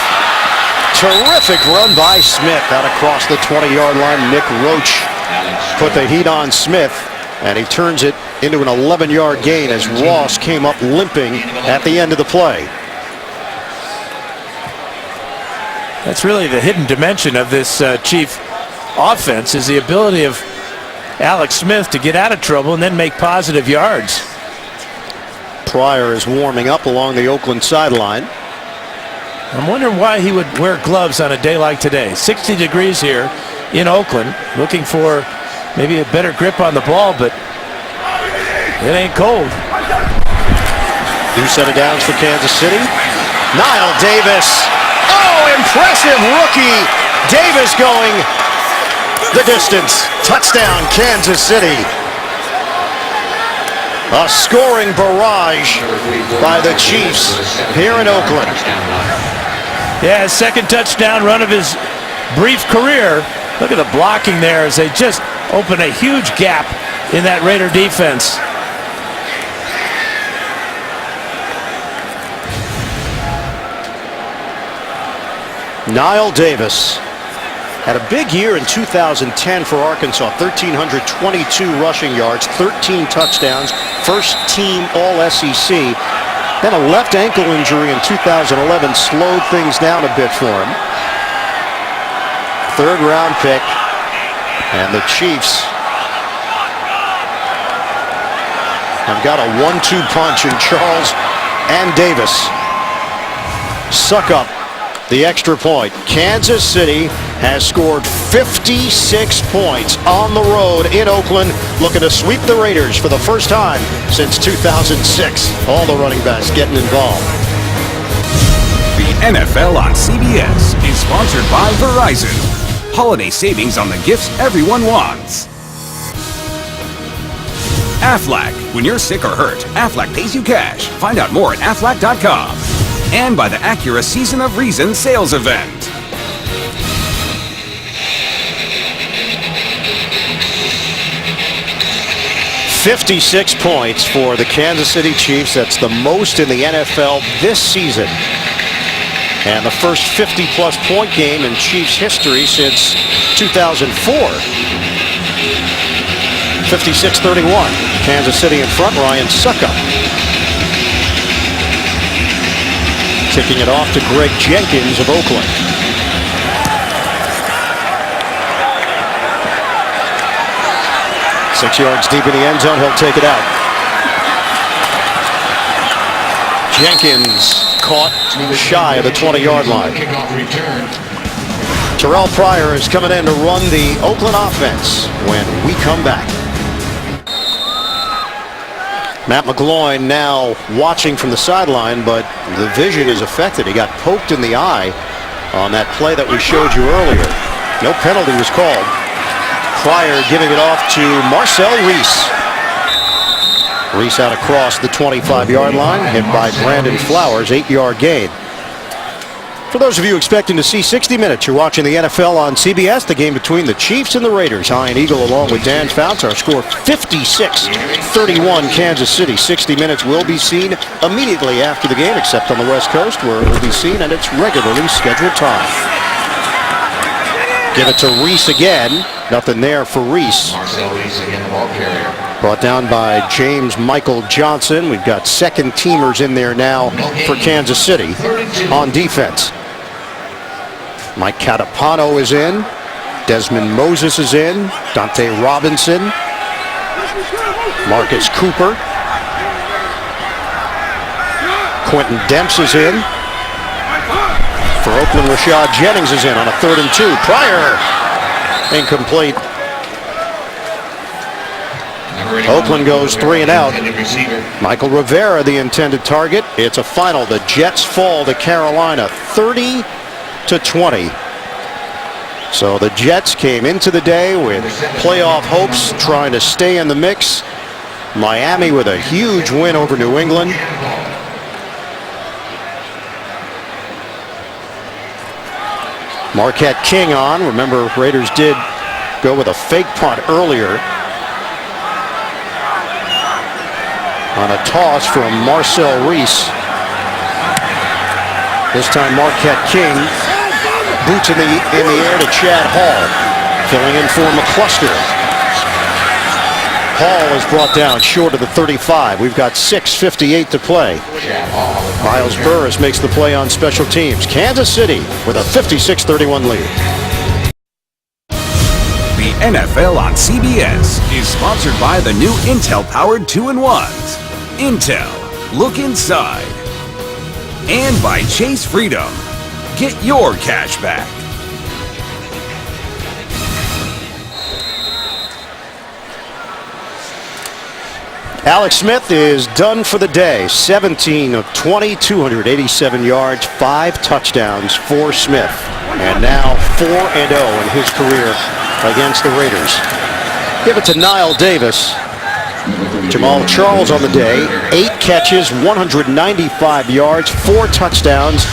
Terrific run by Smith out across the 20-yard line. Nick Roach put the heat on Smith, and he turns it into an 11-yard gain as Ross came up limping at the end of the play. That's really the hidden dimension of this Chief offense, is the ability of Alex Smith to get out of trouble and then make positive yards. Pryor is warming up along the Oakland sideline. I'm wondering why he would wear gloves on a day like today. 60 degrees here in Oakland, looking for maybe a better grip on the ball, but it ain't cold. New set of downs for Kansas City. Niall Davis. Oh, impressive rookie. Davis going the distance. Touchdown, Kansas City. A scoring barrage by the Chiefs here in Oakland. Yeah, his 2nd touchdown run of his brief career. Look at the blocking there as they just open a huge gap in that Raider defense. Niall Davis had a big year in 2010 for Arkansas. 1,322 rushing yards, 13 touchdowns, first team All-SEC. Then a left ankle injury in 2011 slowed things down a bit for him. 3rd round pick, and the Chiefs have got a 1-2 punch in Charles and Davis. Suck up the extra point. Kansas City has scored 56 points on the road in Oakland, looking to sweep the Raiders for the first time since 2006. All the running backs getting involved. The NFL on CBS is sponsored by Verizon. Holiday savings on the gifts everyone wants. Aflac. When you're sick or hurt, Aflac pays you cash. Find out more at aflac.com. And by the Acura Season of Reason sales event. $56 points for the Kansas City Chiefs. That's the most in the NFL this season. And the first 50-plus point game in Chiefs history since 2004. 56-31. Kansas City in front. Ryan Suckup kicking it off to Greg Jenkins of Oakland. Six yards deep in the end zone. He'll take it out. Jenkins caught shy of the 20-yard line. Terrell Pryor is coming in to run the Oakland offense when we come back. Matt McGloin now watching from the sideline, but the vision is affected. He got poked in the eye on that play that we showed you earlier. No penalty was called. Pryor giving it off to Marcel Reese. Reese out across the 25-yard line, hit by Brandon Flowers, 8-yard gain. For those of you expecting to see 60 Minutes, you're watching the NFL on CBS, the game between the Chiefs and the Raiders. Ian Eagle along with Dan Fouts. Our score 56-31 Kansas City. 60 Minutes will be seen immediately after the game, except on the West Coast where it will be seen at its regularly scheduled time. Give it to Reese again. Nothing there for Reese. Marcel Reese again, the ball carrier. Brought down by James Michael Johnson. We've got second teamers in there now for Kansas City on defense. Mike Catapano is in. Desmond Moses is in. Dante Robinson. Marcus Cooper. Quentin Demps is in. For Oakland, Rashad Jennings is in on a 3rd and 2. Pryor incomplete. Oakland goes 3 and out. Michael Rivera the intended target. It's a final. The Jets fall to Carolina 30-20. So the Jets came into the day with playoff hopes, trying to stay in the mix. Miami with a huge win over New England. Marquette King on. Remember, Raiders did go with a fake punt earlier on a toss from Marcel Reese. This time Marquette King boots in the air to Chad Hall, filling in for McCluster. Hall is brought down short of the 35. We've got 6:58 to play. Miles Burris makes the play on special teams. Kansas City with a 56-31 lead. The NFL on CBS is sponsored by the new Intel-powered 2-in-1s. Intel. Look inside. And by Chase Freedom. Get your cash back. Alex Smith is done for the day. 17 of 20, 287 yards, 5 touchdowns for Smith. And now 4-0 in his career against the Raiders. Give it to Niall Davis. Jamaal Charles on the day. 8 catches, 195 yards, 4 touchdowns,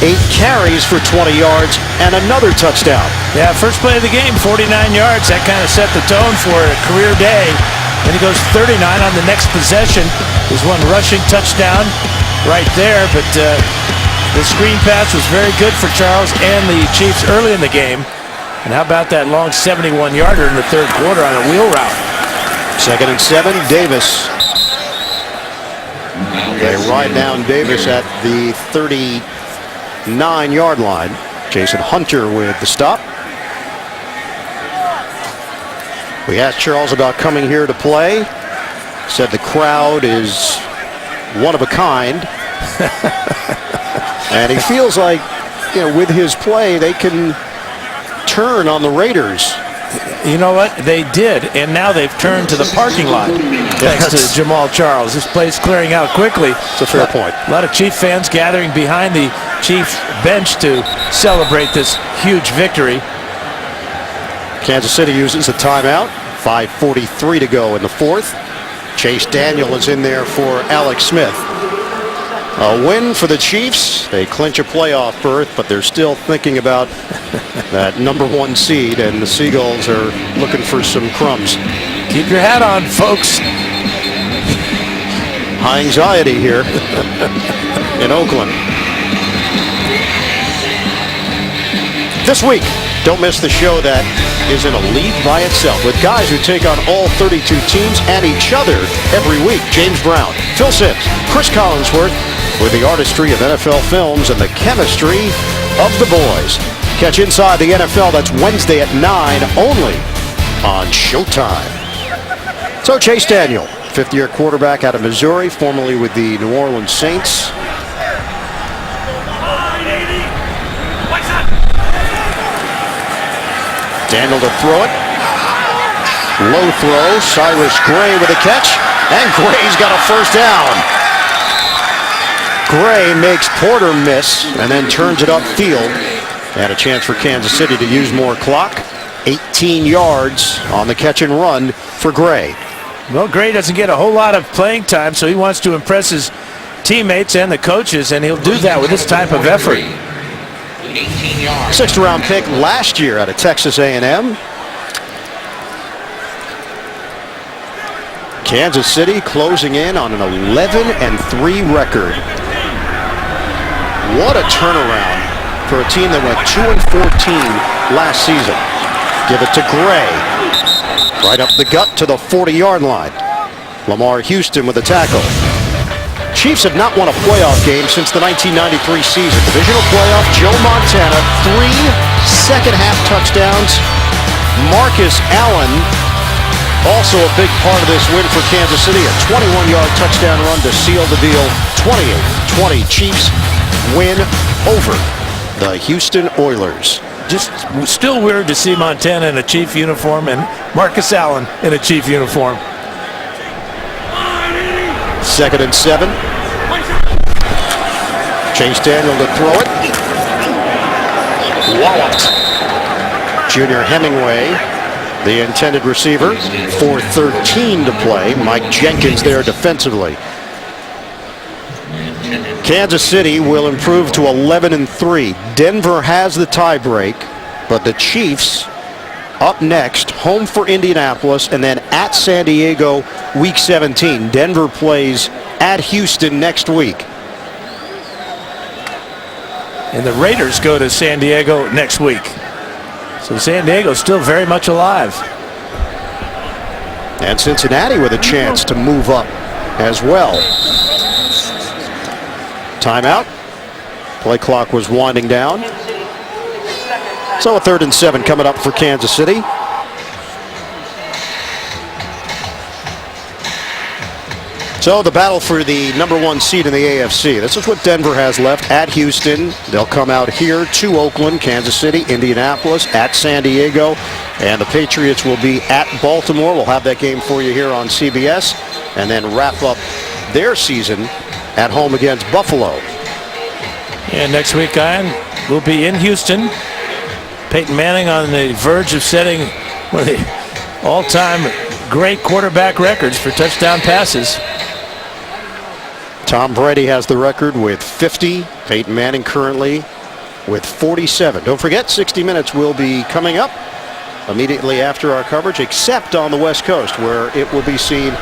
8 carries for 20 yards, and another touchdown. Yeah, first play of the game, 49 yards. That kind of set the tone for a career day. Then he goes 39 on the next possession. There's one rushing touchdown right there, but the screen pass was very good for Charles and the Chiefs early in the game. And how about that long 71-yarder in the 3rd quarter on a wheel route? 2nd and 7, Davis. They ride down Davis at the 39-yard line. Jason Hunter with the stop. We asked Charles about coming here to play. said the crowd is one of a kind. And he feels like, with his play, they can turn on the Raiders. You know what? They did, and now they've turned to the parking lot. Thanks to Jamaal Charles. This play's clearing out quickly. It's a fair point. A lot of Chief fans gathering behind the Chief bench to celebrate this huge victory. Kansas City uses a timeout. 5:43 to go in the fourth. Chase Daniel is in there for Alex Smith. A win for the Chiefs. They clinch a playoff berth, but they're still thinking about that #1 seed, and the Seagulls are looking for some crumbs. Keep your hat on, folks. High anxiety here in Oakland. This week, don't miss the show that is in a league by itself with guys who take on all 32 teams and each other every week. James Brown, Phil Simms, Chris Collinsworth with the artistry of NFL films and the chemistry of the boys. Catch Inside the NFL. That's Wednesday at 9 only on Showtime. So Chase Daniel, fifth-year quarterback out of Missouri, formerly with the New Orleans Saints. Daniel to throw it. Low throw. Cyrus Gray with a catch. And Gray's got a first down. Gray makes Porter miss and then turns it upfield. And a chance for Kansas City to use more clock. 18 yards on the catch and run for Gray. Well, Gray doesn't get a whole lot of playing time, so he wants to impress his teammates and the coaches, and he'll do that with this type of effort. 18 yards. Sixth-round pick last year out of Texas A&M. Kansas City closing in on an 11-3 record. What a turnaround for a team that went 2-14 last season. Give it to Gray. Right up the gut to the 40-yard line. Lamar Houston with the tackle. Chiefs have not won a playoff game since the 1993 season. Divisional playoff, Joe Montana, 3 second-half touchdowns. Marcus Allen, also a big part of this win for Kansas City, a 21-yard touchdown run to seal the deal. 28-20 Chiefs win over the Houston Oilers. Just still weird to see Montana in a Chief uniform and Marcus Allen in a Chief uniform. 2nd and 7. Chase Daniel to throw it. Walloped. Junior Hemingway, the intended receiver. 4:13 to play. Mike Jenkins there defensively. Kansas City will improve to 11-3. Denver has the tiebreak, but the Chiefs up next, home for Indianapolis, and then at San Diego week 17. Denver plays at Houston next week. And the Raiders go to San Diego next week. So San Diego's still very much alive. And Cincinnati with a chance to move up as well. Timeout. Play clock was winding down. So a 3rd and 7 coming up for Kansas City. So the battle for the #1 seed in the AFC. This is what Denver has left at Houston. They'll come out here to Oakland, Kansas City, Indianapolis, at San Diego, and the Patriots will be at Baltimore. We'll have that game for you here on CBS, and then wrap up their season at home against Buffalo. And next week, Ian, we'll be in Houston. Peyton Manning on the verge of setting one of the all-time great quarterback records for touchdown passes. Tom Brady has the record with 50. Peyton Manning currently with 47. Don't forget, 60 Minutes will be coming up immediately after our coverage, except on the West Coast, where it will be seen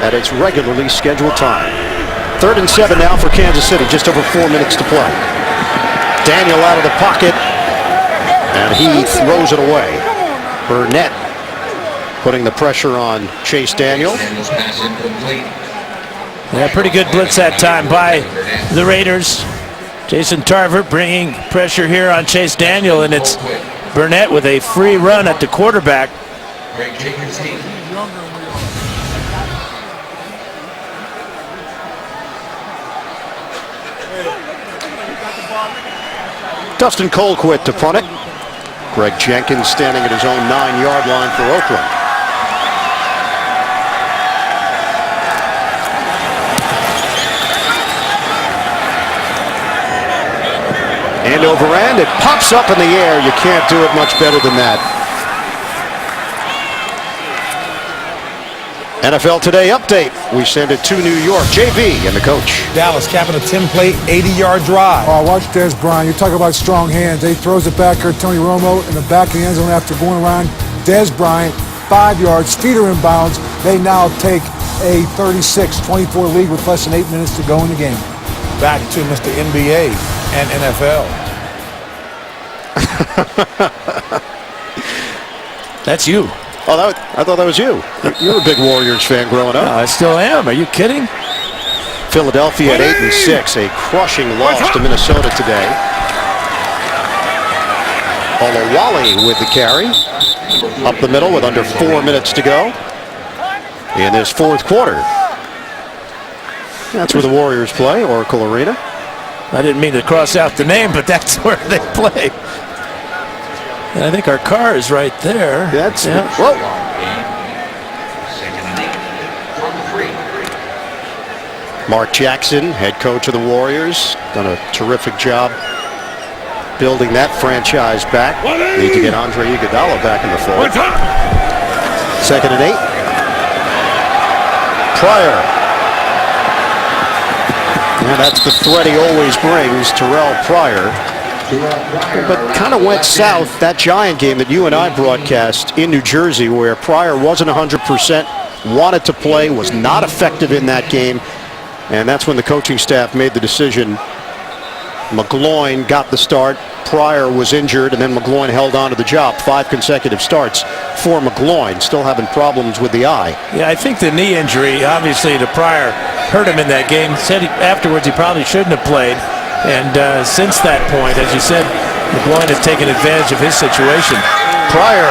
at its regularly scheduled time. 3rd and 7 now for Kansas City, just over 4 minutes to play. Daniel out of the pocket, and he throws it away. Burnett putting the pressure on Chase Daniel. Daniel's pass incomplete. Yeah, pretty good blitz that time by the Raiders. Jason Tarver bringing pressure here on Chase Daniel, and it's Burnett with a free run at the quarterback. Greg Jenkins' team. Dustin Colquitt to punt it. Greg Jenkins standing at his own 9-yard line for Oakland. End over end, it pops up in the air. You can't do it much better than that. NFL Today update. We send it to New York. JB and the coach. Dallas capping a 10-play, 80-yard drive. Oh, watch Des Bryant. You talk about strong hands. He throws it back here to Tony Romo in the back of the end zone after going around Des Bryant. 5 yards, feet are in bounds. They now take a 36-24 lead with less than 8 minutes to go in the game. Back to Mr. NBA and NFL. That's you. Oh, I thought that was you. You were a big Warriors fan growing up. I still am. Are you kidding? Philadelphia at 8-6, a crushing loss to Minnesota today. Olawale with the carry. Up the middle with under 4 minutes to go in this fourth quarter. That's where the Warriors play, Oracle Arena. I didn't mean to cross out the name, but that's where they play. And I think our car is right there. That's yeah. Whoa. Mark Jackson, head coach of the Warriors, done a terrific job building that franchise back. Need to get Andre Iguodala back in the fold. 2nd and 8. Pryor. And that's the threat he always brings, Terrell Pryor. But kind of went south that Giant game that you and I broadcast in New Jersey, where Pryor wasn't 100%, wanted to play, was not effective in that game. And that's when the coaching staff made the decision. McGloin got the start. Pryor was injured, and then McGloin held on to the job. 5 consecutive starts for McGloin. Still having problems with the eye. Yeah, I think the knee injury, obviously, to Pryor hurt him in that game. Said afterwards he probably shouldn't have played. And since that point, as you said, McGloin has taken advantage of his situation. Pryor,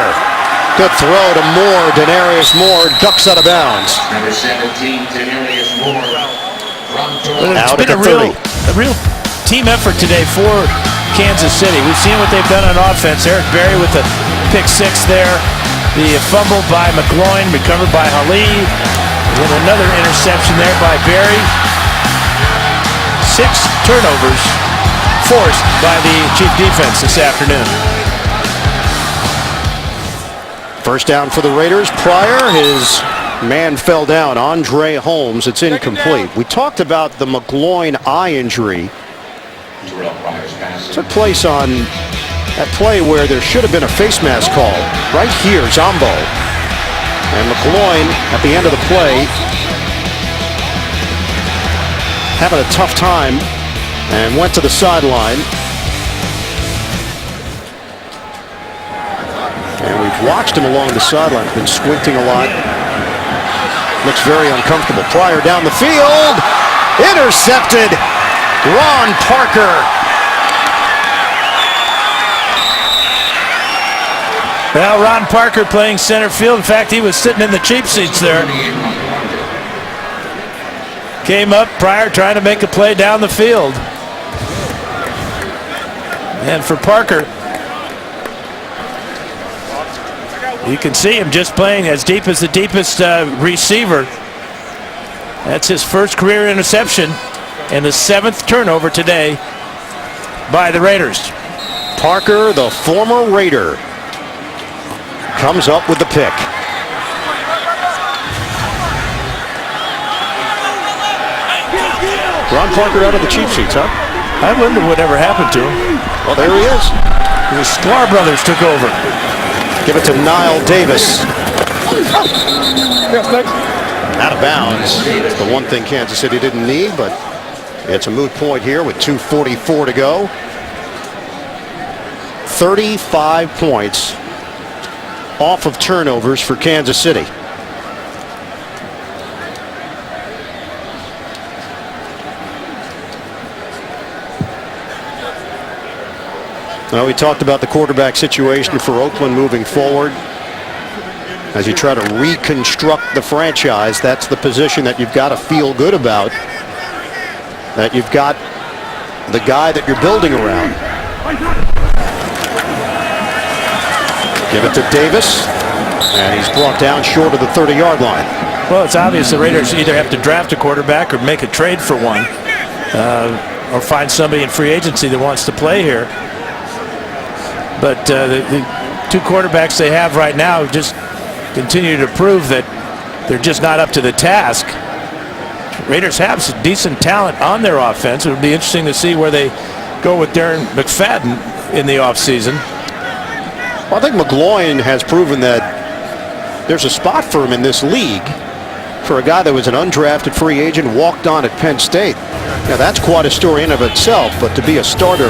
good throw to Moore. Denarius Moore ducks out of bounds. Number 17, Denarius Moore. It's been a real team effort today for Kansas City. We've seen what they've done on offense. Eric Berry with the pick 6 there. The fumble by McGloin, recovered by Ali. And another interception there by Berry. 6 turnovers forced by the Chief defense this afternoon. First down for the Raiders. Pryor, his man fell down. Andre Holmes, it's incomplete. We talked about the McGloin eye injury. Took place on that play where there should have been a face mask call. Right here, Zombo. And McGloin, at the end of the play, having a tough time and went to the sideline. And we've watched him along the sideline. Been squinting a lot. Looks very uncomfortable. Pryor down the field. Intercepted. Ron Parker. Well, Ron Parker playing center field. In fact, he was sitting in the cheap seats there. Came up, Pryor trying to make a play down the field. And for Parker, you can see him just playing as deep as the deepest receiver. That's his first career interception and the 7th turnover today by the Raiders. Parker, the former Raider, comes up with the pick. Ron Parker out of the cheap seats, huh? I wonder whatever happened to him. Well, there he is. The Sklar brothers took over. Give it to Niall Davis. Out of bounds. It's the one thing Kansas City didn't need, but it's a moot point here with 2:44 to go. 35 points off of turnovers for Kansas City. Well, we talked about the quarterback situation for Oakland moving forward. As you try to reconstruct the franchise, that's the position that you've got to feel good about. That you've got the guy that you're building around. Give it to Davis, and he's brought down short of the 30-yard line. Well, it's obvious the Raiders either have to draft a quarterback or make a trade for one, or find somebody in free agency that wants to play here. But the two quarterbacks they have right now just continue to prove that they're just not up to the task. Raiders have some decent talent on their offense. It would be interesting to see where they go with Darren McFadden in the offseason. Well, I think McGloin has proven that there's a spot for him in this league for a guy that was an undrafted free agent, walked on at Penn State. Now, that's quite a story in of itself, but to be a starter,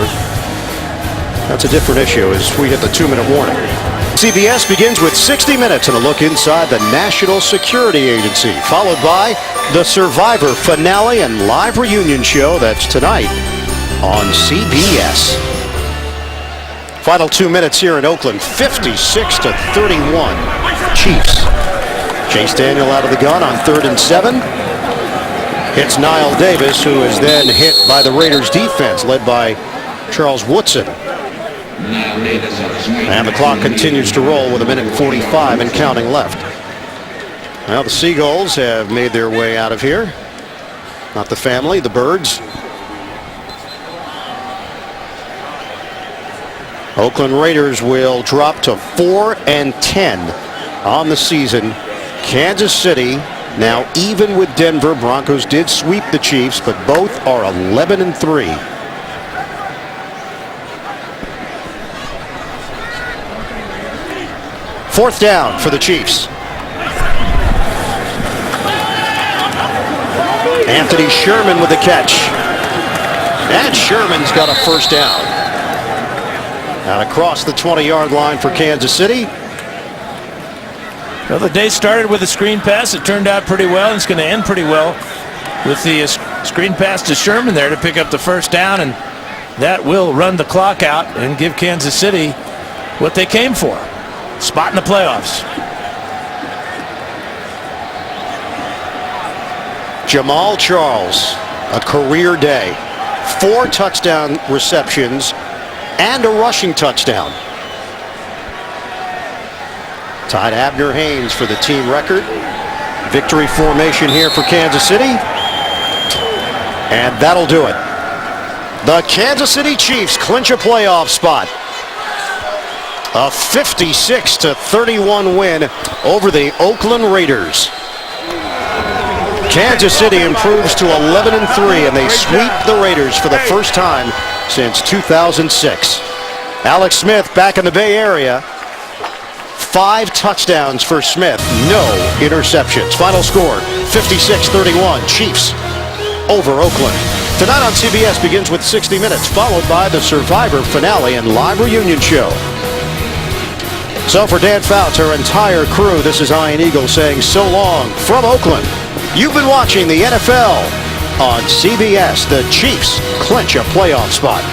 that's a different issue as we hit the 2-minute warning. CBS begins with 60 Minutes and a look inside the National Security Agency, followed by the Survivor finale and live reunion show. That's tonight on CBS. Final 2 minutes here in Oakland, 56-31 Chiefs. Chase Daniel out of the gun on 3rd and 7. Hits Niall Davis, who is then hit by the Raiders defense led by Charles Woodson. And the clock continues to roll with 1:45 and counting left. Well, the Seagulls have made their way out of here. Not the family, the birds. Oakland Raiders will drop to 4-10 on the season. Kansas City now even with Denver. Broncos did sweep the Chiefs, but both are 11-3. Fourth down for the Chiefs. Anthony Sherman with the catch. And Sherman's got a first down. Out across the 20-yard line for Kansas City. Well, the day started with a screen pass. It turned out pretty well, and it's going to end pretty well with the screen pass to Sherman there to pick up the first down, and that will run the clock out and give Kansas City what they came for. Spot in the playoffs. Jamaal Charles, a career day. 4 touchdown receptions and a rushing touchdown. Tied Abner Haynes for the team record. Victory formation here for Kansas City. And that'll do it. The Kansas City Chiefs clinch a playoff spot. A 56-31 win over the Oakland Raiders. Kansas City improves to 11-3, and they sweep the Raiders for the first time since 2006. Alex Smith back in the Bay Area. 5 touchdowns for Smith, no interceptions. Final score, 56-31, Chiefs over Oakland. Tonight on CBS begins with 60 Minutes, followed by the Survivor finale and live reunion show. So for Dan Fouts, our entire crew, this is Ian Eagle saying so long from Oakland. You've been watching the NFL on CBS. The Chiefs clinch a playoff spot.